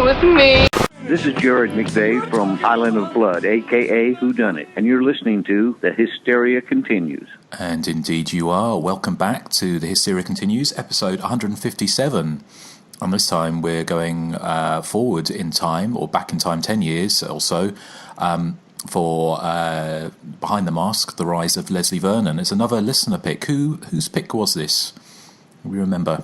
with me. This is Jared McVeigh from Island of Blood, a.k.a. Whodunit, and you're listening to The Hysteria Continues. And indeed you are. Welcome back to The Hysteria Continues, episode 157. And this time we're going forward in time, or back in time 10 years or so, for Behind the Mask, The Rise of Leslie Vernon. It's another listener pick. Whose pick was this? We remember.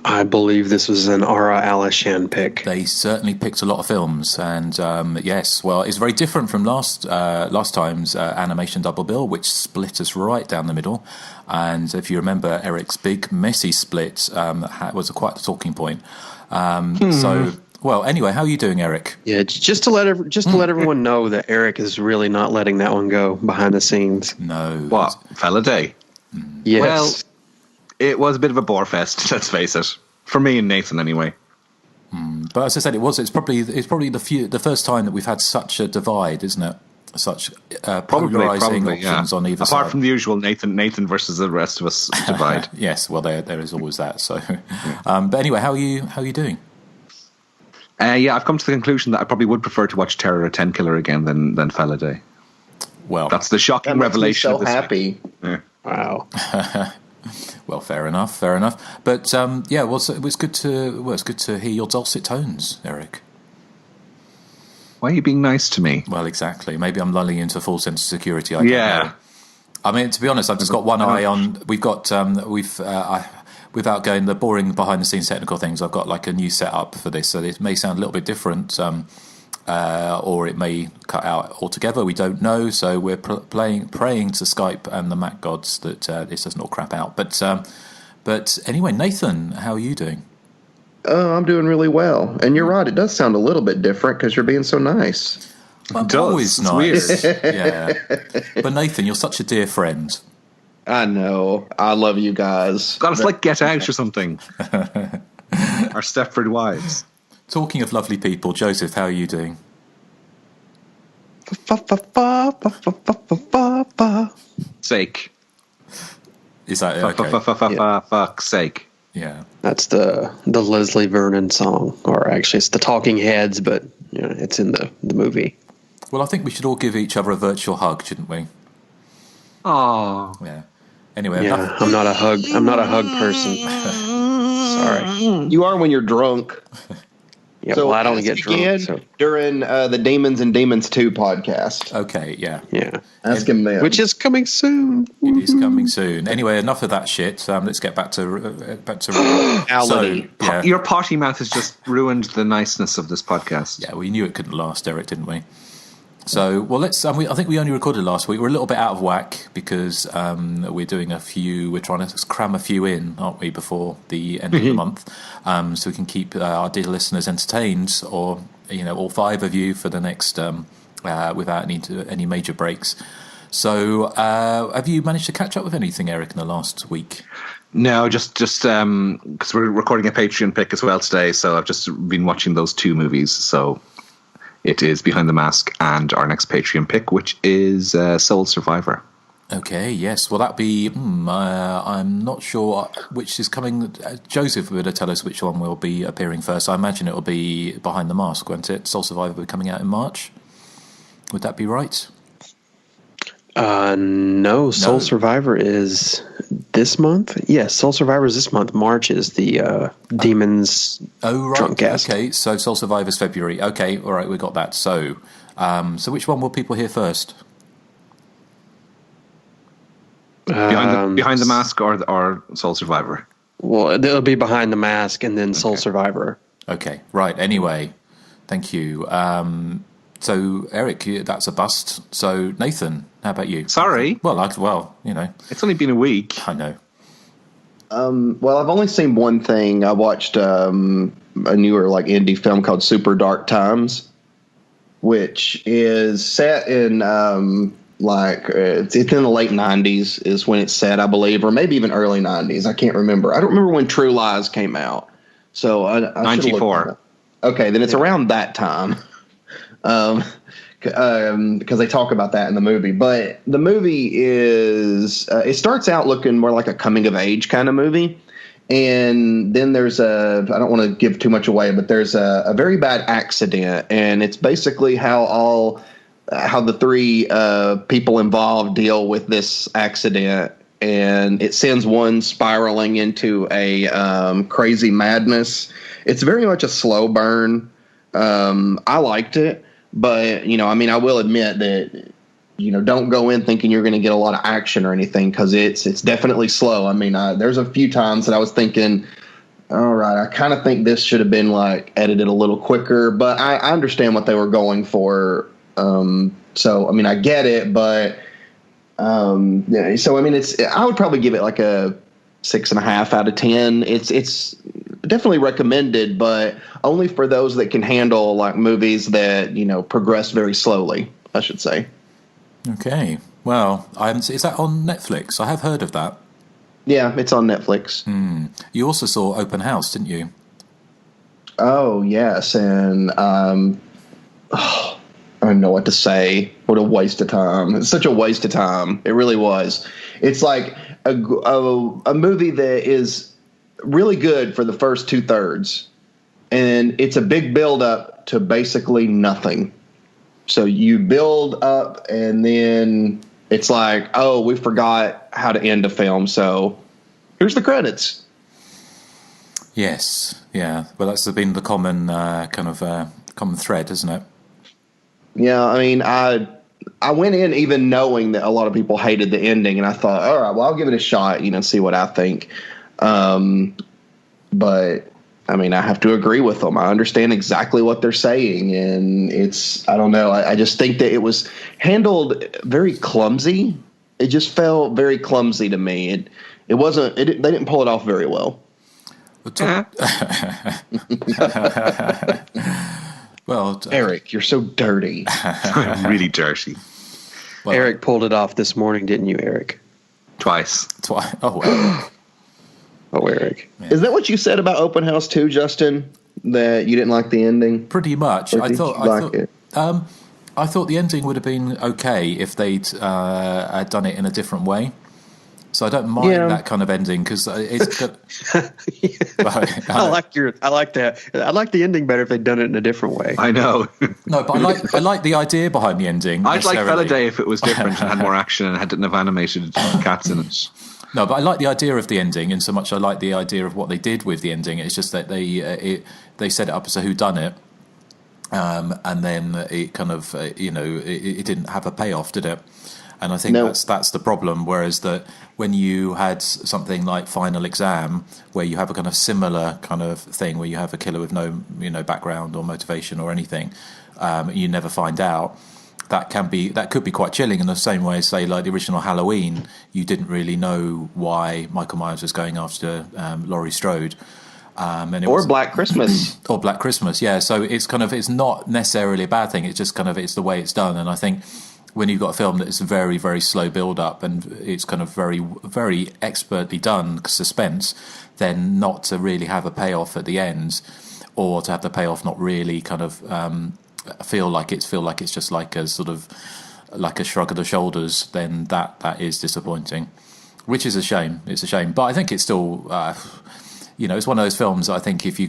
I believe this was an Ara Alishan pick. They certainly picked a lot of films, and yes, well, it's very different from last time's animation double bill, which split us right down the middle. And if you remember, Erik's big messy split was quite a talking point. So, well, anyway, how are you doing, Erik? Yeah, just to let everyone know that Erik is really not letting that one go behind the scenes. No, what Fella Day? Yes. Well, it was a bit of a bore fest, let's face it. For me and Nathan, anyway. But as I said, it's probably the first time that we've had such a divide, isn't it? Such polarizing options on either side. Apart from the usual Nathan versus the rest of us divide. Yes, well, there is always that. So, but anyway, how are you doing? Yeah, I've come to the conclusion that I probably would prefer to watch Terror of 10 Killer again than Fella Day. Well, that's the shocking revelation. So happy! Yeah. Wow. Well, fair enough. But yeah, well, it was good to hear your dulcet tones, Erik. Why are you being nice to me? Well, exactly. Maybe I'm lulling you into a full sense of security. Yeah. I mean, to be honest, I've just got one eye on. Without going the boring behind the scenes technical things, I've got like a new setup for this, so it may sound a little bit different. Or it may cut out altogether. We don't know, so we're praying to Skype and the Mac gods that this doesn't all crap out. But anyway, Nathan, how are you doing? I'm doing really well, and you're right. It does sound a little bit different because you're being so nice. I'm always nice. Yeah, but Nathan, you're such a dear friend. I know. I love you guys. That's like Get Out or something. Our Stepford Wives. Talking of lovely people, Joseph, how are you doing? Sake. Is that okay? Fuck's sake. Yeah. That's the Leslie Vernon song, or actually it's the Talking Heads, but you know, it's in the movie. Well, I think we should all give each other a virtual hug, shouldn't we? Oh. Yeah. Anyway, yeah, I'm not a hug person. Sorry. You are when you're drunk. Yeah, so well, I don't get drunk. So. During the Demons and Demons 2 podcast. Okay, yeah. Ask him then. Which is coming soon. It is coming soon. Anyway, enough of that shit. Let's get back to so, yeah. Your potty mouth has just ruined the niceness of this podcast. Yeah, we knew it couldn't last, Erik, didn't we? So, well, let's. I think we only recorded last week. We're a little bit out of whack because we're doing we're trying to cram a few in, aren't we, before the end of the month, so we can keep our dear listeners entertained, or all five of you for the next without any major breaks. So, have you managed to catch up with anything, Erik, in the last week? No, just because we're recording a Patreon pick as well today, so I've just been watching those two movies. So. It is Behind the Mask and our next Patreon pick, which is Soul Survivor. Okay, yes. Well, that'd be... I'm not sure which is coming... Joseph would tell us which one will be appearing first. I imagine it will be Behind the Mask, won't it? Soul Survivor will be coming out in March. Would that be right? No. Soul Survivor is this month. Yes, Soul Survivor is this month. March is the Demons Drunk Cast. Okay, so Soul Survivor's February. Okay, all right, we got that. So, so which one will people hear first? Behind the Mask or Soul Survivor? Well, it'll be Behind the Mask and then Soul Survivor. Okay, right. Anyway, thank you. So, Erik, that's a bust. So, Nathan, how about you? Sorry. Well, it's only been a week. I know. Well, I've only seen one thing. I watched a newer indie film called Super Dark Times, which is set in it's in the late 90s is when it's set, I believe, or maybe even early 90s. I can't remember. I don't remember when True Lies came out. So I 94. Okay, then it's around that time. Because they talk about that in the movie. But the movie is it starts out looking more like a coming of age kind of movie, And then there's I don't want to give too much away, but there's a very bad accident, and it's basically how the three people involved deal with this accident, and it sends one spiraling into a crazy madness. It's very much a slow burn. I liked it, but I will admit that don't go in thinking you're going to get a lot of action or anything, because it's definitely slow. There's a few times that I was thinking, all right, I kind of think this should have been like edited a little quicker, but I understand what they were going for. So I get it, but yeah. So I would probably give it like a 6.5 out of 10. It's definitely recommended, but only for those that can handle like movies that progress very slowly, I should say. Okay. Well, is that on Netflix? I have heard of that. Yeah, it's on Netflix. You also saw Open House, didn't you? Oh, yes. And I don't know what to say. What a waste of time. It's such a waste of time. It really was. It's like a movie that is really good for the first 2/3. And it's a big build up to basically nothing. So you build up, and then it's like, oh, we forgot how to end a film, so here's the credits. Yes, yeah. Well, that's been the common common thread, isn't it? Yeah, I went in even knowing that a lot of people hated the ending, and I thought, all right, well, I'll give it a shot, see what I think. But I have to agree with them. I understand exactly what they're saying, and I don't know. I just think that it was handled very clumsy. It just felt very clumsy to me. They didn't pull it off very well. Well, Erik, you're so dirty. I'm really dirty. Well, Erik pulled it off this morning, didn't you, Erik? Twice. Oh, well. Oh, Erik. Yeah. Is that what you said about Open House 2, Justin? That you didn't like the ending? Pretty much. I thought the ending would have been okay if they'd had done it in a different way. So I don't mind that kind of ending, because it's. I like the ending better if they'd done it in a different way. I know. No, but I like the idea behind the ending. I'd like Feliday if it was different and had more action and didn't have animated cats in it. No, but I like the idea of the ending, in so much I like the idea of what they did with the ending. It's just that they set it up as a whodunit, and then it kind of it didn't have a payoff, did it? And I think that's the problem. Whereas that when you had something like Final Exam, where you have a kind of similar kind of thing, where you have a killer with no background or motivation or anything, you never find out. That could be quite chilling, in the same way as, say, like the original Halloween, you didn't really know why Michael Myers was going after Laurie Strode. Or Black Christmas. Or Black Christmas, yeah. So it's not necessarily a bad thing. It's just it's the way it's done. And I think when you've got a film that is very, very slow build-up, and it's kind of very, very expertly done suspense, then not to really have a payoff at the end, or to have the payoff not really kind of feel like it's just like a sort of like a shrug of the shoulders, then that is disappointing, which is a shame. It's a shame, but I think it's still it's one of those films that I think if you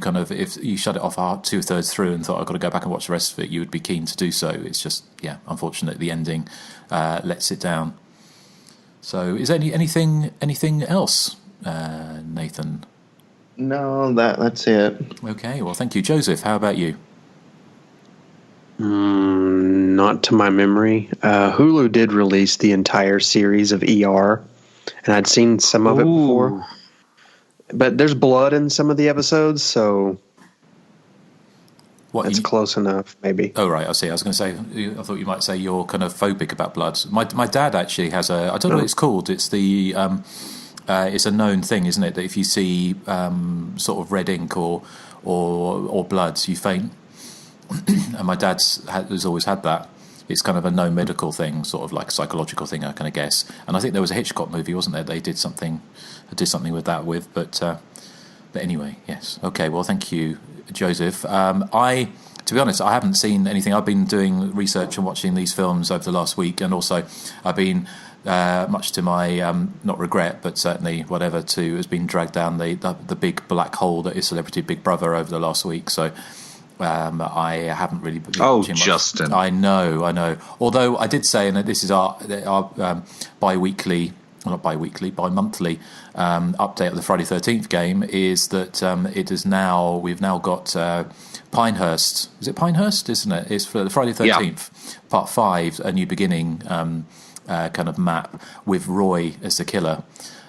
shut it off 2/3 through and thought I've got to go back and watch the rest of it, you would be keen to do so. It's just unfortunate the ending lets it down. So is there anything else, Nathan? No, that's it. Okay, well, thank you. Joseph, how about you? Not to my memory. Hulu did release the entire series of ER, and I'd seen some of it before. But there's blood in some of the episodes, so it's close enough, maybe. Oh, right, I see. I was going to say, I thought you might say you're kind of phobic about blood. My dad actually has I don't know what it's called. It's the it's a known thing, isn't it, that if you see sort of red ink or blood, you faint. And my dad's has always had that. It's kind of a no medical thing, sort of like a psychological thing, I kind of guess. And I think there was a Hitchcock movie, wasn't there? They did something with that but anyway, yes. Okay, well, thank you, Joseph. To be honest, I haven't seen anything. I've been doing research and watching these films over the last week, and also I've been much to my not regret, but certainly whatever, has been dragged down the big black hole that is Celebrity Big Brother over the last week. So I haven't really been watching much. Justin. I know. Although I did say, and this is our bi-monthly update of the Friday 13th game, is that we've now got Pinehurst. Is it Pinehurst, isn't it? It's for the Friday 13th, Part 5, A New Beginning kind of map with Roy as the killer.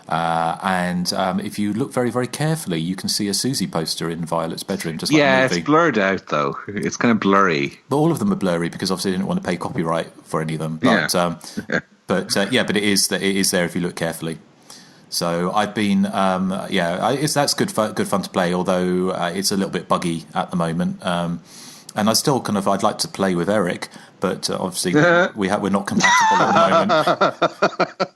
And if you look very, very carefully, you can see a Susie poster in Violet's bedroom. Just like the movie. It's blurred out, though. It's kind of blurry. But all of them are blurry because obviously they didn't want to pay copyright for any of them. But, but it is there if you look carefully. So I've been, that's good fun to play, although it's a little bit buggy at the moment. And I still I'd like to play with Erik, but obviously we're not compatible at the moment.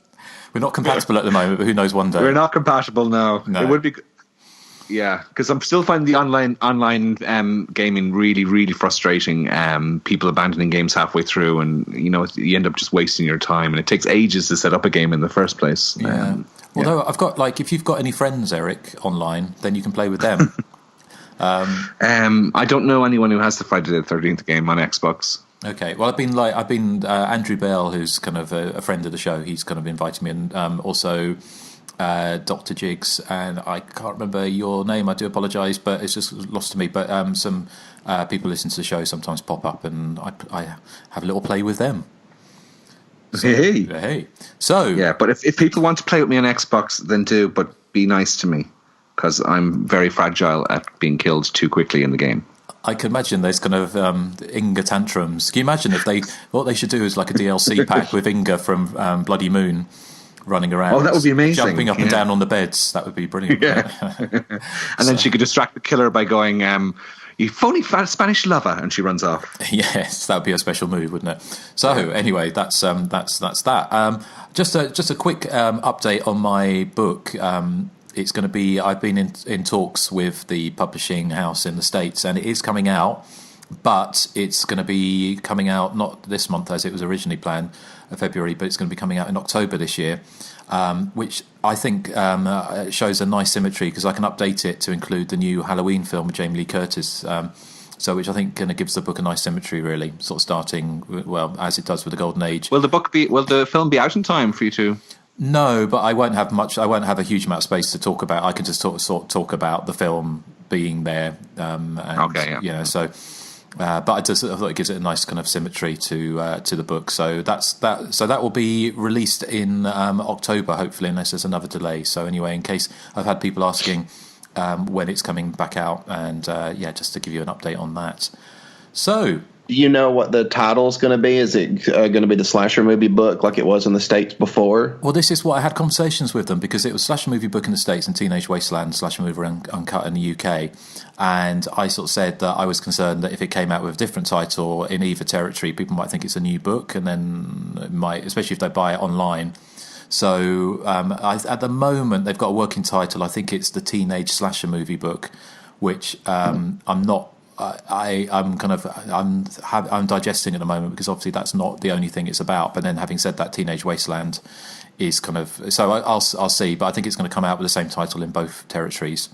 We're not compatible at the moment, but who knows one day. We're not compatible now. No. It would be, because I'm still finding the online gaming really, really frustrating. People abandoning games halfway through, and you end up just wasting your time, and it takes ages to set up a game in the first place. Yeah. Although I've got if you've got any friends, Erik, online, then you can play with them. I don't know anyone who has the Friday the 13th game on Xbox. Okay, well, I've been Andrew Bell, who's kind of a friend of the show. He's kind of invited me, and also Dr. Jigs, and I can't remember your name. I do apologise, but it's just lost to me. But some people listen to the show sometimes pop up, and I have a little play with them. So, hey. So yeah, but if people want to play with me on Xbox, then do. But be nice to me, because I'm very fragile at being killed too quickly in the game. I can imagine there's kind of Inga tantrums. Can you imagine what they should do is like a DLC pack with Inga from Bloody Moon running around? Oh, that would be amazing. Jumping up and down on the beds. That would be brilliant. Yeah. And then she could distract the killer by going, "You phony Spanish lover," and she runs off. Yes, that would be a special move, wouldn't it? So anyway, that's that. Just a quick update on my book. It's going to be. I've been in talks with the publishing house in the States, and it is coming out, but it's going to be coming out not this month as it was originally planned, February, but it's going to be coming out in October this year, which I think shows a nice symmetry because I can update it to include the new Halloween film with Jamie Lee Curtis. Which I think kind of gives the book a nice symmetry, really, sort of starting as it does with the Golden Age. Will the film be out in time for you to? No, but I won't have much. I won't have a huge amount of space to talk about. I can just talk about the film being there. So, but I thought it gives it a nice kind of symmetry to the book. So that's that. So that will be released in October, hopefully, unless there's another delay. So anyway, in case I've had people asking when it's coming back out, and just to give you an update on that. So. Do you know what the title's going to be? Is it going to be the slasher movie book like it was in the States before? Well, this is what I had conversations with them because it was slasher movie book in the States and Teenage Wasteland slasher movie uncut in the UK. And I sort of said that I was concerned that if it came out with a different title in either territory, people might think it's a new book, and then it might, especially if they buy it online. So at the moment, they've got a working title. I think it's the Teenage Slasher Movie book, which I'm not. I'm digesting at the moment because obviously that's not the only thing it's about. But then, having said that, Teenage Wasteland is kind of so I'll see. But I think it's going to come out with the same title in both territories,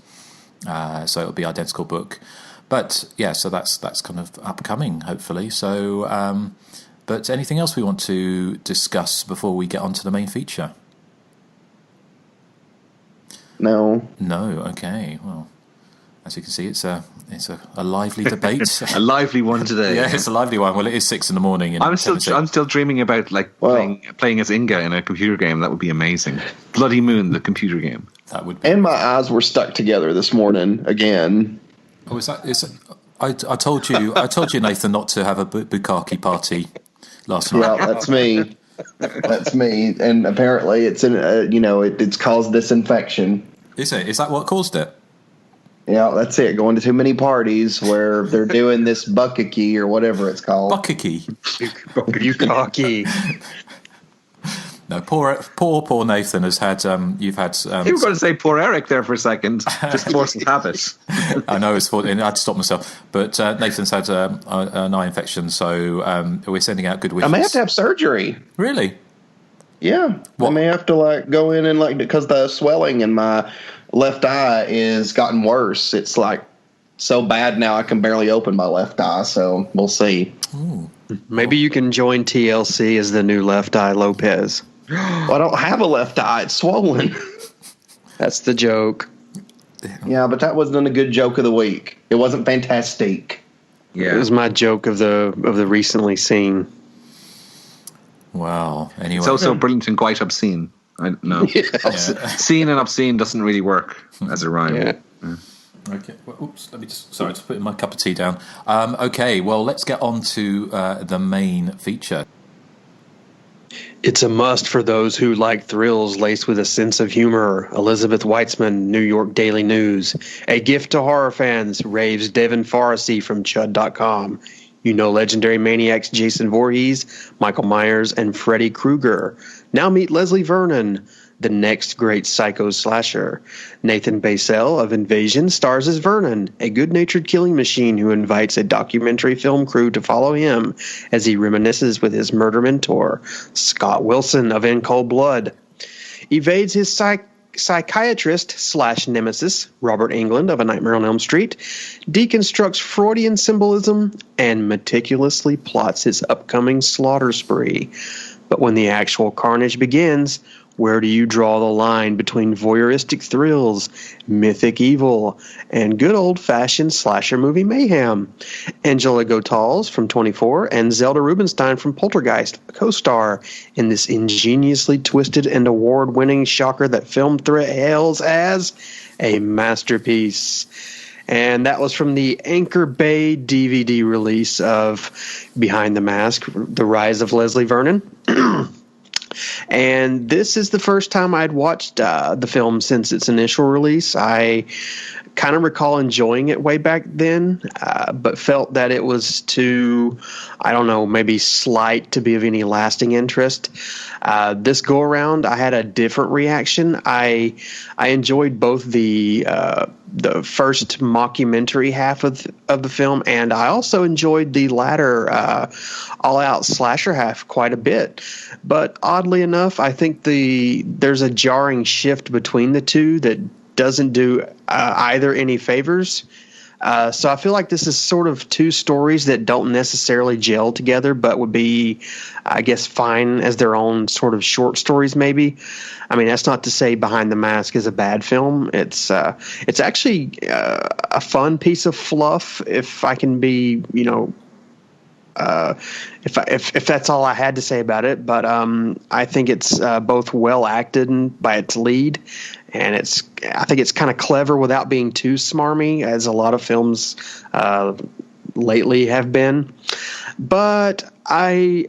so it'll be identical book. But yeah, so that's kind of upcoming, hopefully. So, but anything else we want to discuss before we get on to the main feature? No. Okay. Well, as you can see, it's a lively debate. A lively one today. Yeah, it's a lively one. Well, it is 6 a.m. I'm still dreaming about playing as Inga in a computer game. That would be amazing. Bloody Moon, the computer game. That would be. And my eyes were stuck together this morning again. Oh, is that? I told you, Nathan, not to have a bukkake party last night. Well, that's me. That's me. And apparently, it's it's caused this infection. Is it? Is that what caused it? Yeah, that's it. Going to too many parties where they're doing this bukkake or whatever it's called. Bukkake. Bukkake. No, poor Nathan has had. You've had. You were going to say poor Erik there for a second. Just force of habit. I know I had to stop myself. But Nathan's had an eye infection, so we're sending out good wishes. I may have to have surgery. Really? Yeah, What? I may have to like go in and like because the swelling in my left eye is gotten worse. It's like so bad now I can barely open my left eye. So we'll see. Maybe you can join TLC as the new Left Eye Lopez. Well, I don't have a left eye; it's swollen. That's the joke. Yeah, but that wasn't a good joke of the week. It wasn't fantastic. It was my joke of the recently seen. Wow. Anyway. It's also brilliant and quite obscene. I know. Seen and obscene doesn't really work as a rhyme. Yeah. Okay. Well, oops. Let me just put my cup of tea down. Okay. Well, let's get on to the main feature. It's a must for those who like thrills laced with a sense of humor. Elizabeth Weitzman, New York Daily News. A gift to horror fans, raves Devin Forrestry from Chud.com. You know legendary maniacs Jason Voorhees, Michael Myers, and Freddy Krueger. Now meet Leslie Vernon, the next great psycho slasher. Nathan Basel of Invasion stars as Vernon, a good-natured killing machine who invites a documentary film crew to follow him as he reminisces with his murder mentor. Scott Wilson of In Cold Blood evades his psychiatrist/nemesis, Robert Englund of A Nightmare on Elm Street, deconstructs Freudian symbolism, and meticulously plots his upcoming slaughter spree. But when the actual carnage begins, where do you draw the line between voyeuristic thrills, mythic evil, and good old-fashioned slasher movie mayhem? Angela Gotals from 24 and Zelda Rubinstein from Poltergeist co-star in this ingeniously twisted and award-winning shocker that Film Threat hails as a masterpiece. And that was from the Anchor Bay DVD release of Behind the Mask, The Rise of Leslie Vernon. And this is the first time I'd watched the film since its initial release. I kind of recall enjoying it way back then, but felt that it was too, I don't know, maybe slight to be of any lasting interest. This go around, I had a different reaction. I enjoyed both the first mockumentary half of the film, and I also enjoyed the latter all-out slasher half quite a bit. But oddly enough, I think there's a jarring shift between the two that doesn't do either any favors. So I feel like this is sort of two stories that don't necessarily gel together, but would be, I guess, fine as their own sort of short stories maybe. I mean, that's not to say Behind the Mask is a bad film. It's actually a fun piece of fluff, if I can be, if that's all I had to say about it. But I think it's both well acted by its lead, and I think it's kind of clever without being too smarmy, as a lot of films lately have been. But I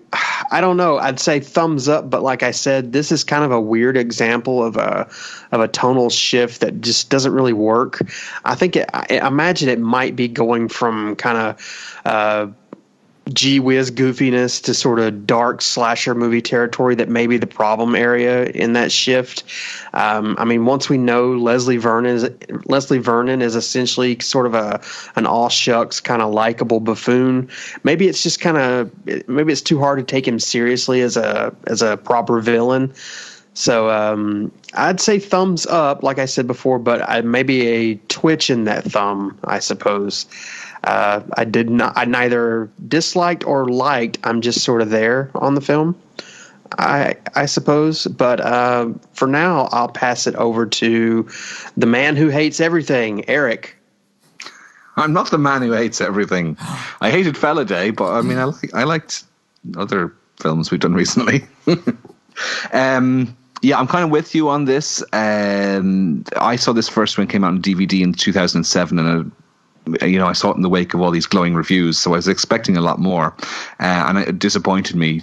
don't know. I'd say thumbs up, but like I said, this is kind of a weird example of a tonal shift that just doesn't really work. I think I imagine it might be going from kind of gee whiz goofiness to sort of dark slasher movie territory that may be the problem area in that shift. I mean, once we know Leslie Vernon is essentially sort of an all shucks kind of likable buffoon. Maybe it's just maybe it's too hard to take him seriously as a proper villain. So I'd say thumbs up, like I said before, but maybe a twitch in that thumb, I suppose. I neither disliked or liked. I'm just sort of there on the film, I suppose. But for now, I'll pass it over to the man who hates everything, Erik. I'm not the man who hates everything. I hated Fella-Day, but I mean, I liked other films we've done recently. Yeah, I'm kind of with you on this. I saw this first when it came out on DVD in 2007, and I saw it in the wake of all these glowing reviews, so I was expecting a lot more, and it disappointed me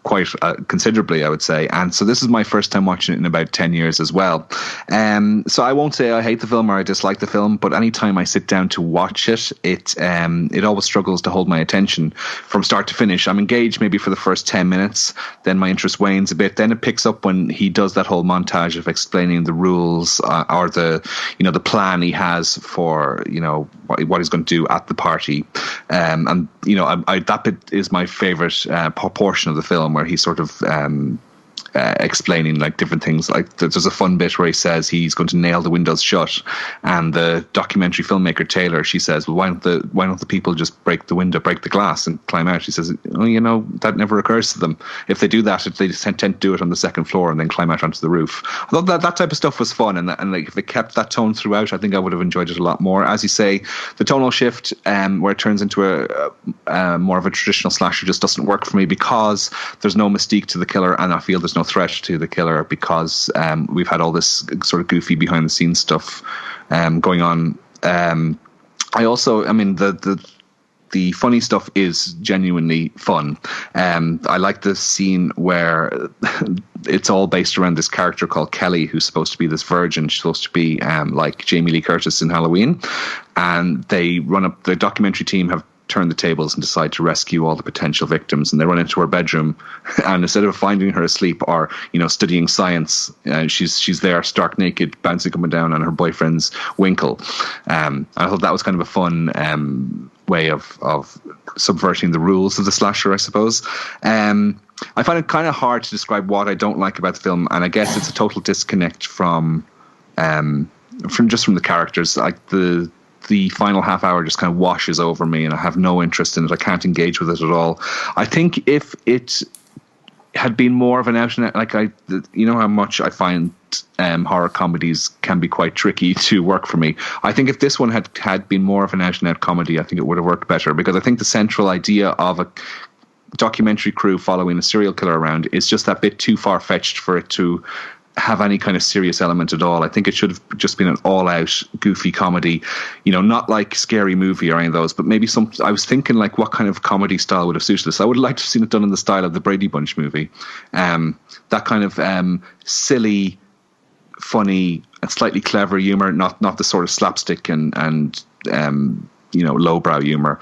quite considerably, I would say. And so this is my first time watching it in about 10 years as well. So I won't say I hate the film or I dislike the film, but anytime I sit down to watch it, it always struggles to hold my attention from start to finish. I'm engaged maybe for the first 10 minutes, then my interest wanes a bit. Then it picks up when he does that whole montage of explaining the rules or the plan he has for, what he's going to do at the party. And that bit is my favorite portion of the film, where he sort of explaining like different things. Like there's a fun bit where he says he's going to nail the windows shut, and the documentary filmmaker Taylor, she says, well, why don't the people just break the glass and climb out? She says, oh, that never occurs to them. If they do that, they just tend to do it on the second floor and then climb out onto the roof. I thought that type of stuff was fun, and like if they kept that tone throughout, I think I would have enjoyed it a lot more. As you say, the tonal shift where it turns into a more of a traditional slasher just doesn't work for me, because there's no mystique to the killer, and I feel there's no threat to the killer, because we've had all this sort of goofy behind the scenes stuff going on. The funny stuff is genuinely fun. I like the scene where it's all based around this character called Kelly, who's supposed to be this virgin. She's supposed to be like Jamie Lee Curtis in Halloween, and the documentary team have turn the tables and decide to rescue all the potential victims, and they run into her bedroom, and instead of finding her asleep or studying science, she's there stark naked, bouncing up and down on her boyfriend's winkle. I thought that was kind of a fun way of subverting the rules of the slasher, I suppose. I find it kind of hard to describe what I don't like about the film, and I guess it's a total disconnect from the characters. Like the final half hour just kind of washes over me, and I have no interest in it. I can't engage with it at all. I think if it had been more of an out and out, like how much I find horror comedies can be quite tricky to work for me. I think if this one had been more of an out and out comedy, I think it would have worked better, because I think the central idea of a documentary crew following a serial killer around is just that bit too far fetched for it to have any kind of serious element at all. I think it should have just been an all-out goofy comedy, not like Scary Movie or any of those, but maybe I was thinking like what kind of comedy style would have suited this. I would have liked to have seen it done in the style of the Brady Bunch movie. That kind of silly, funny, and slightly clever humor, not the sort of slapstick and lowbrow humor.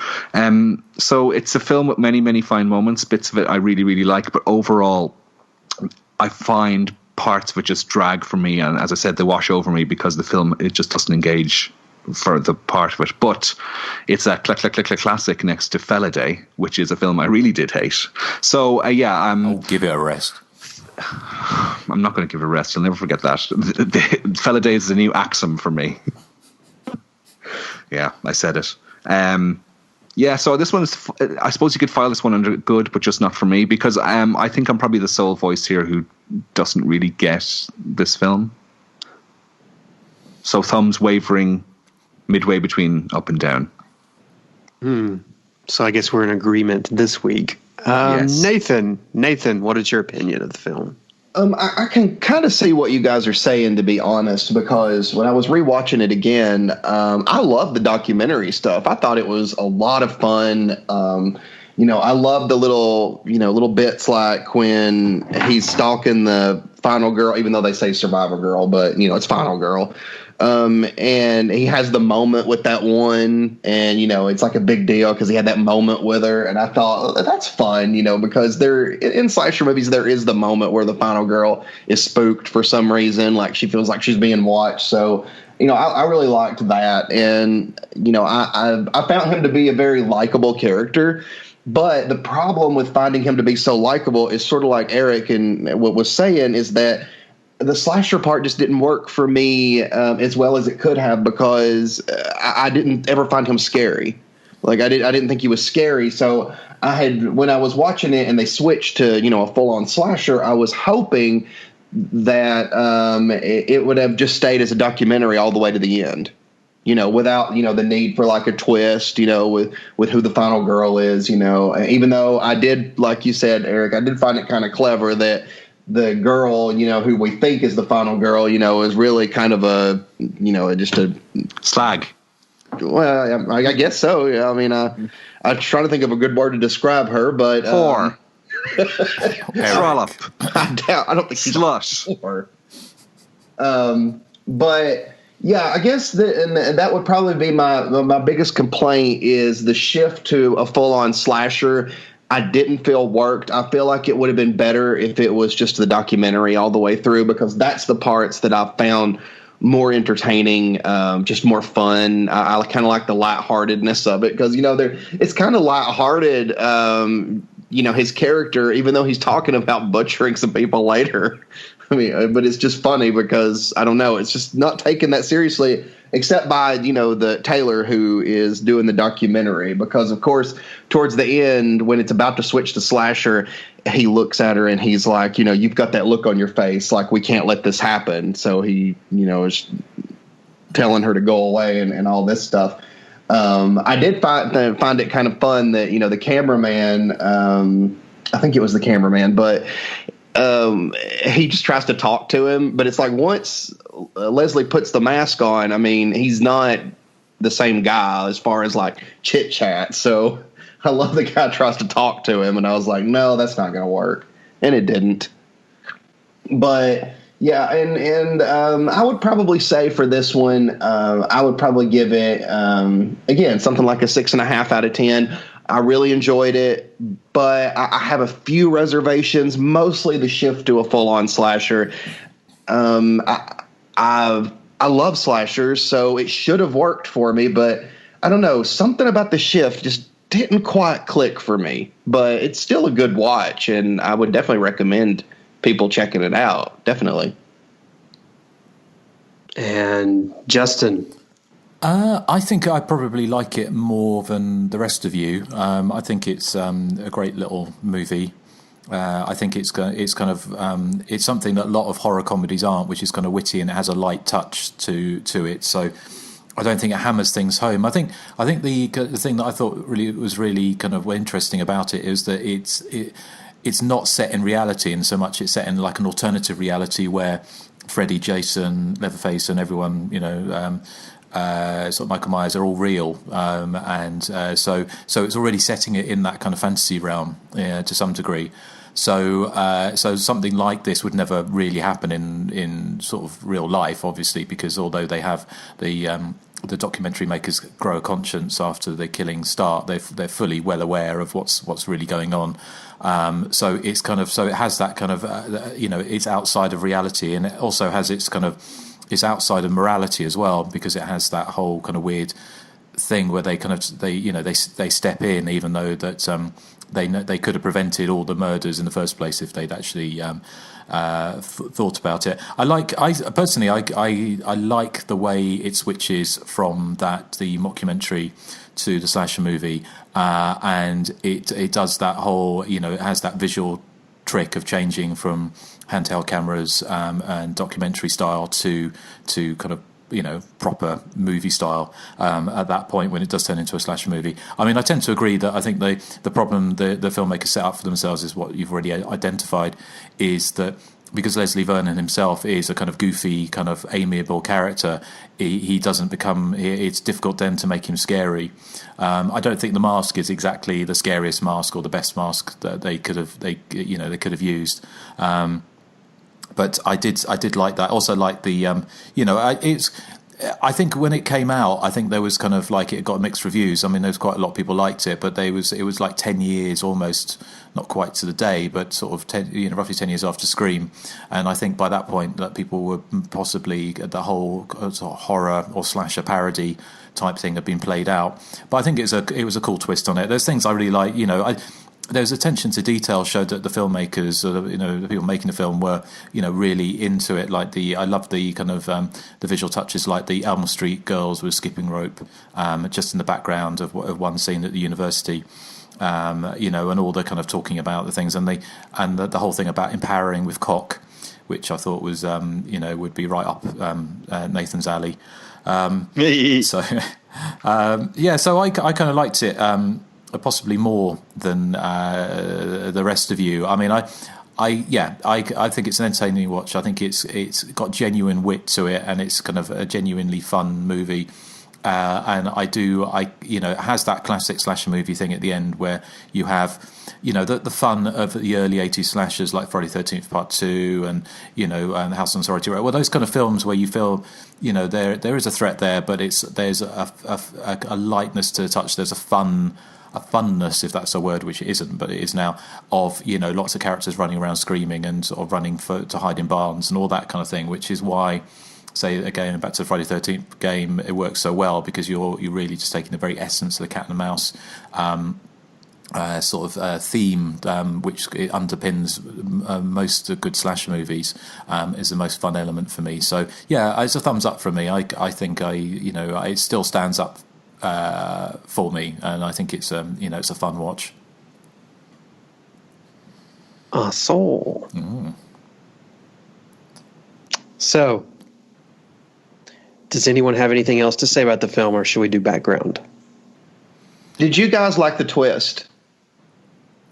So it's a film with many, many fine moments. Bits of it I really, really like, but overall I find parts of it just drag for me, and as I said, they wash over me because the film, it just doesn't engage for the part of it. But it's a classic next to Feliday, which is a film I really did hate. So I'll give it a rest. I'm not going to give it a rest. I'll never forget that. Feliday is the new Axum for me. Yeah, I said it. So this one is, I suppose you could file this one under good, but just not for me, because I think I'm probably the sole voice here who doesn't really get this film. So thumbs wavering midway between up and down. So I guess we're in agreement this week. Yes. Nathan, what is your opinion of the film? I can kind of see what you guys are saying, to be honest, because when I was rewatching it again, I love the documentary stuff. I thought it was a lot of fun. I love the little bits like when he's stalking the final girl, even though they say survivor girl, but it's final girl. And he has the moment with that one, and it's like a big deal because he had that moment with her, and I thought that's fun, because in slasher movies there is the moment where the final girl is spooked for some reason, like she feels like she's being watched. So I really liked that, and I found him to be a very likable character. But the problem with finding him to be so likable is sort of like Erik and what was saying, is that the slasher part just didn't work for me as well as it could have, because I didn't ever find him scary. Like I didn't think he was scary. So when I was watching it and they switched to a full on slasher, I was hoping that it would have just stayed as a documentary all the way to the end. Without the need for like a twist. With who the final girl is. Even though I did, like you said, Erik, I did find it kind of clever that the girl, who we think is the final girl, is really kind of just a slag. Well, I guess so. Yeah, I mean, I'm trying to think of a good word to describe her, but whore. Trollop. I don't think she's slush. Whore. But yeah, I guess that would probably be my biggest complaint, is the shift to a full on slasher. I didn't feel worked. I feel like it would have been better if it was just the documentary all the way through, because that's the parts that I found more entertaining, just more fun. I kind of like the lightheartedness of it, because it's kind of lighthearted his character, even though he's talking about butchering some people later. I mean, but it's just funny because I don't know. It's just not taken that seriously, except by, the Taylor who is doing the documentary, because of course, towards the end, when it's about to switch to slasher, he looks at her and he's like, you've got that look on your face. Like, we can't let this happen. So he, is telling her to go away and all this stuff. I did find it kind of fun that, the cameraman, I think it was the cameraman, but he just tries to talk to him. But it's like once Leslie puts the mask on, I mean, he's not the same guy as far as like chit chat. So I love the guy tries to talk to him. And I was like, no, that's not going to work. And it didn't. But yeah, and I would probably say for this one, I would probably give it, again, something like a 6.5 out of 10. I really enjoyed it, but I have a few reservations, mostly the shift to a full-on slasher. I love slashers, so it should have worked for me, but I don't know, something about the shift just didn't quite click for me. But it's still a good watch, and I would definitely recommend people checking it out. Definitely. And Justin. I think I probably like it more than the rest of you. I think it's a great little movie. I think it's kind of it's something that a lot of horror comedies aren't, which is kind of witty and it has a light touch to it. So I don't think it hammers things home. I think the thing that I thought was really kind of interesting about it is that it's not set in reality, and so much it's set in like an alternative reality where Freddy, Jason, Leatherface, and everyone, sort of Michael Myers are all real, and so it's already setting it in that kind of fantasy realm to some degree. So something like this would never really happen in sort of real life, obviously, because although they have the documentary makers grow a conscience after the killings start, they're fully well aware of what's really going on. So it's kind of it has that kind of it's outside of reality, and it also has its kind of it's outside of morality as well, because it has that whole kind of weird thing where they step in, even though that they could have prevented all the murders in the first place if they'd actually thought about it. I personally like the way it switches from the mockumentary to the slasher movie, and it does that whole it has that visual trick of changing from handheld cameras and documentary style to kind of proper movie style at that point when it does turn into a slasher movie. I mean, I tend to agree that I think the problem the filmmakers set up for themselves is what you've already identified, is that because Leslie Vernon himself is a kind of goofy, kind of amiable character, he doesn't become. It's difficult then to make him scary. I don't think the mask is exactly the scariest mask or the best mask that they could have used. But I did like that. Also, like the I think when it came out, I think there was kind of like it got mixed reviews. I mean, there was quite a lot of people liked it, but it was like 10 years almost, not quite to the day, but sort of roughly 10 years after Scream. And I think by that point that people were possibly the whole sort of horror or slasher parody type thing had been played out. But I think it was a cool twist on it. There's things I really like. There's attention to detail showed that the filmmakers, or the people making the film, were really into it. Like I love the kind of the visual touches, like the Elm Street girls with skipping rope, just in the background of one scene at the university, and all the kind of talking about the things, and the whole thing about empowering with cock, which I thought was would be right up Nathan's alley. So I kind of liked it. Possibly more than the rest of you. I mean, I think it's an entertaining watch. I think it's got genuine wit to it, and it's kind of a genuinely fun movie. And it has that classic slasher movie thing at the end where you have, the fun of the early 80s slashers like Friday 13th Part 2 and House on Sorority Row. Well, those kind of films where you feel, there is a threat there, but there's a lightness to the touch. There's a funness, if that's a word, which it isn't, but it is now, of lots of characters running around screaming and sort of running to hide in barns and all that kind of thing, which is why, say again back to the Friday 13th game, it works so well, because you're really just taking the very essence of the cat and the mouse theme, which it underpins most good slasher movies, is the most fun element for me. So yeah, it's a thumbs up for me. I think it still stands up for me, and I think it's it's a fun watch. Soul. So, does anyone have anything else to say about the film, or should we do background? Did you guys like the twist?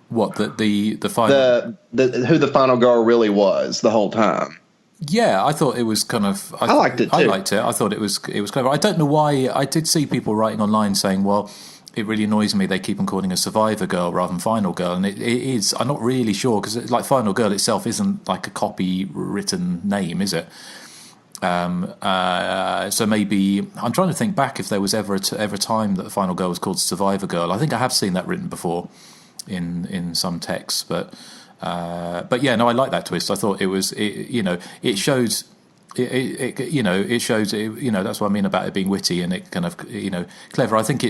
What, the final? Who the final girl really was the whole time? Yeah, I thought it was kind of. I liked it too. I liked it. I thought it was clever. I don't know why. I did see people writing online saying, "Well, it really annoys me they keep on calling her Survivor Girl rather than Final Girl," and it is. I'm not really sure because like Final Girl itself isn't like a copywritten name, is it? So maybe I'm trying to think back if there was ever a time that the Final Girl was called Survivor Girl. I think I have seen that written before in some texts, but yeah, no, I like that twist. I thought it was it shows. It shows. That's what I mean about it being witty and it kind of clever. I think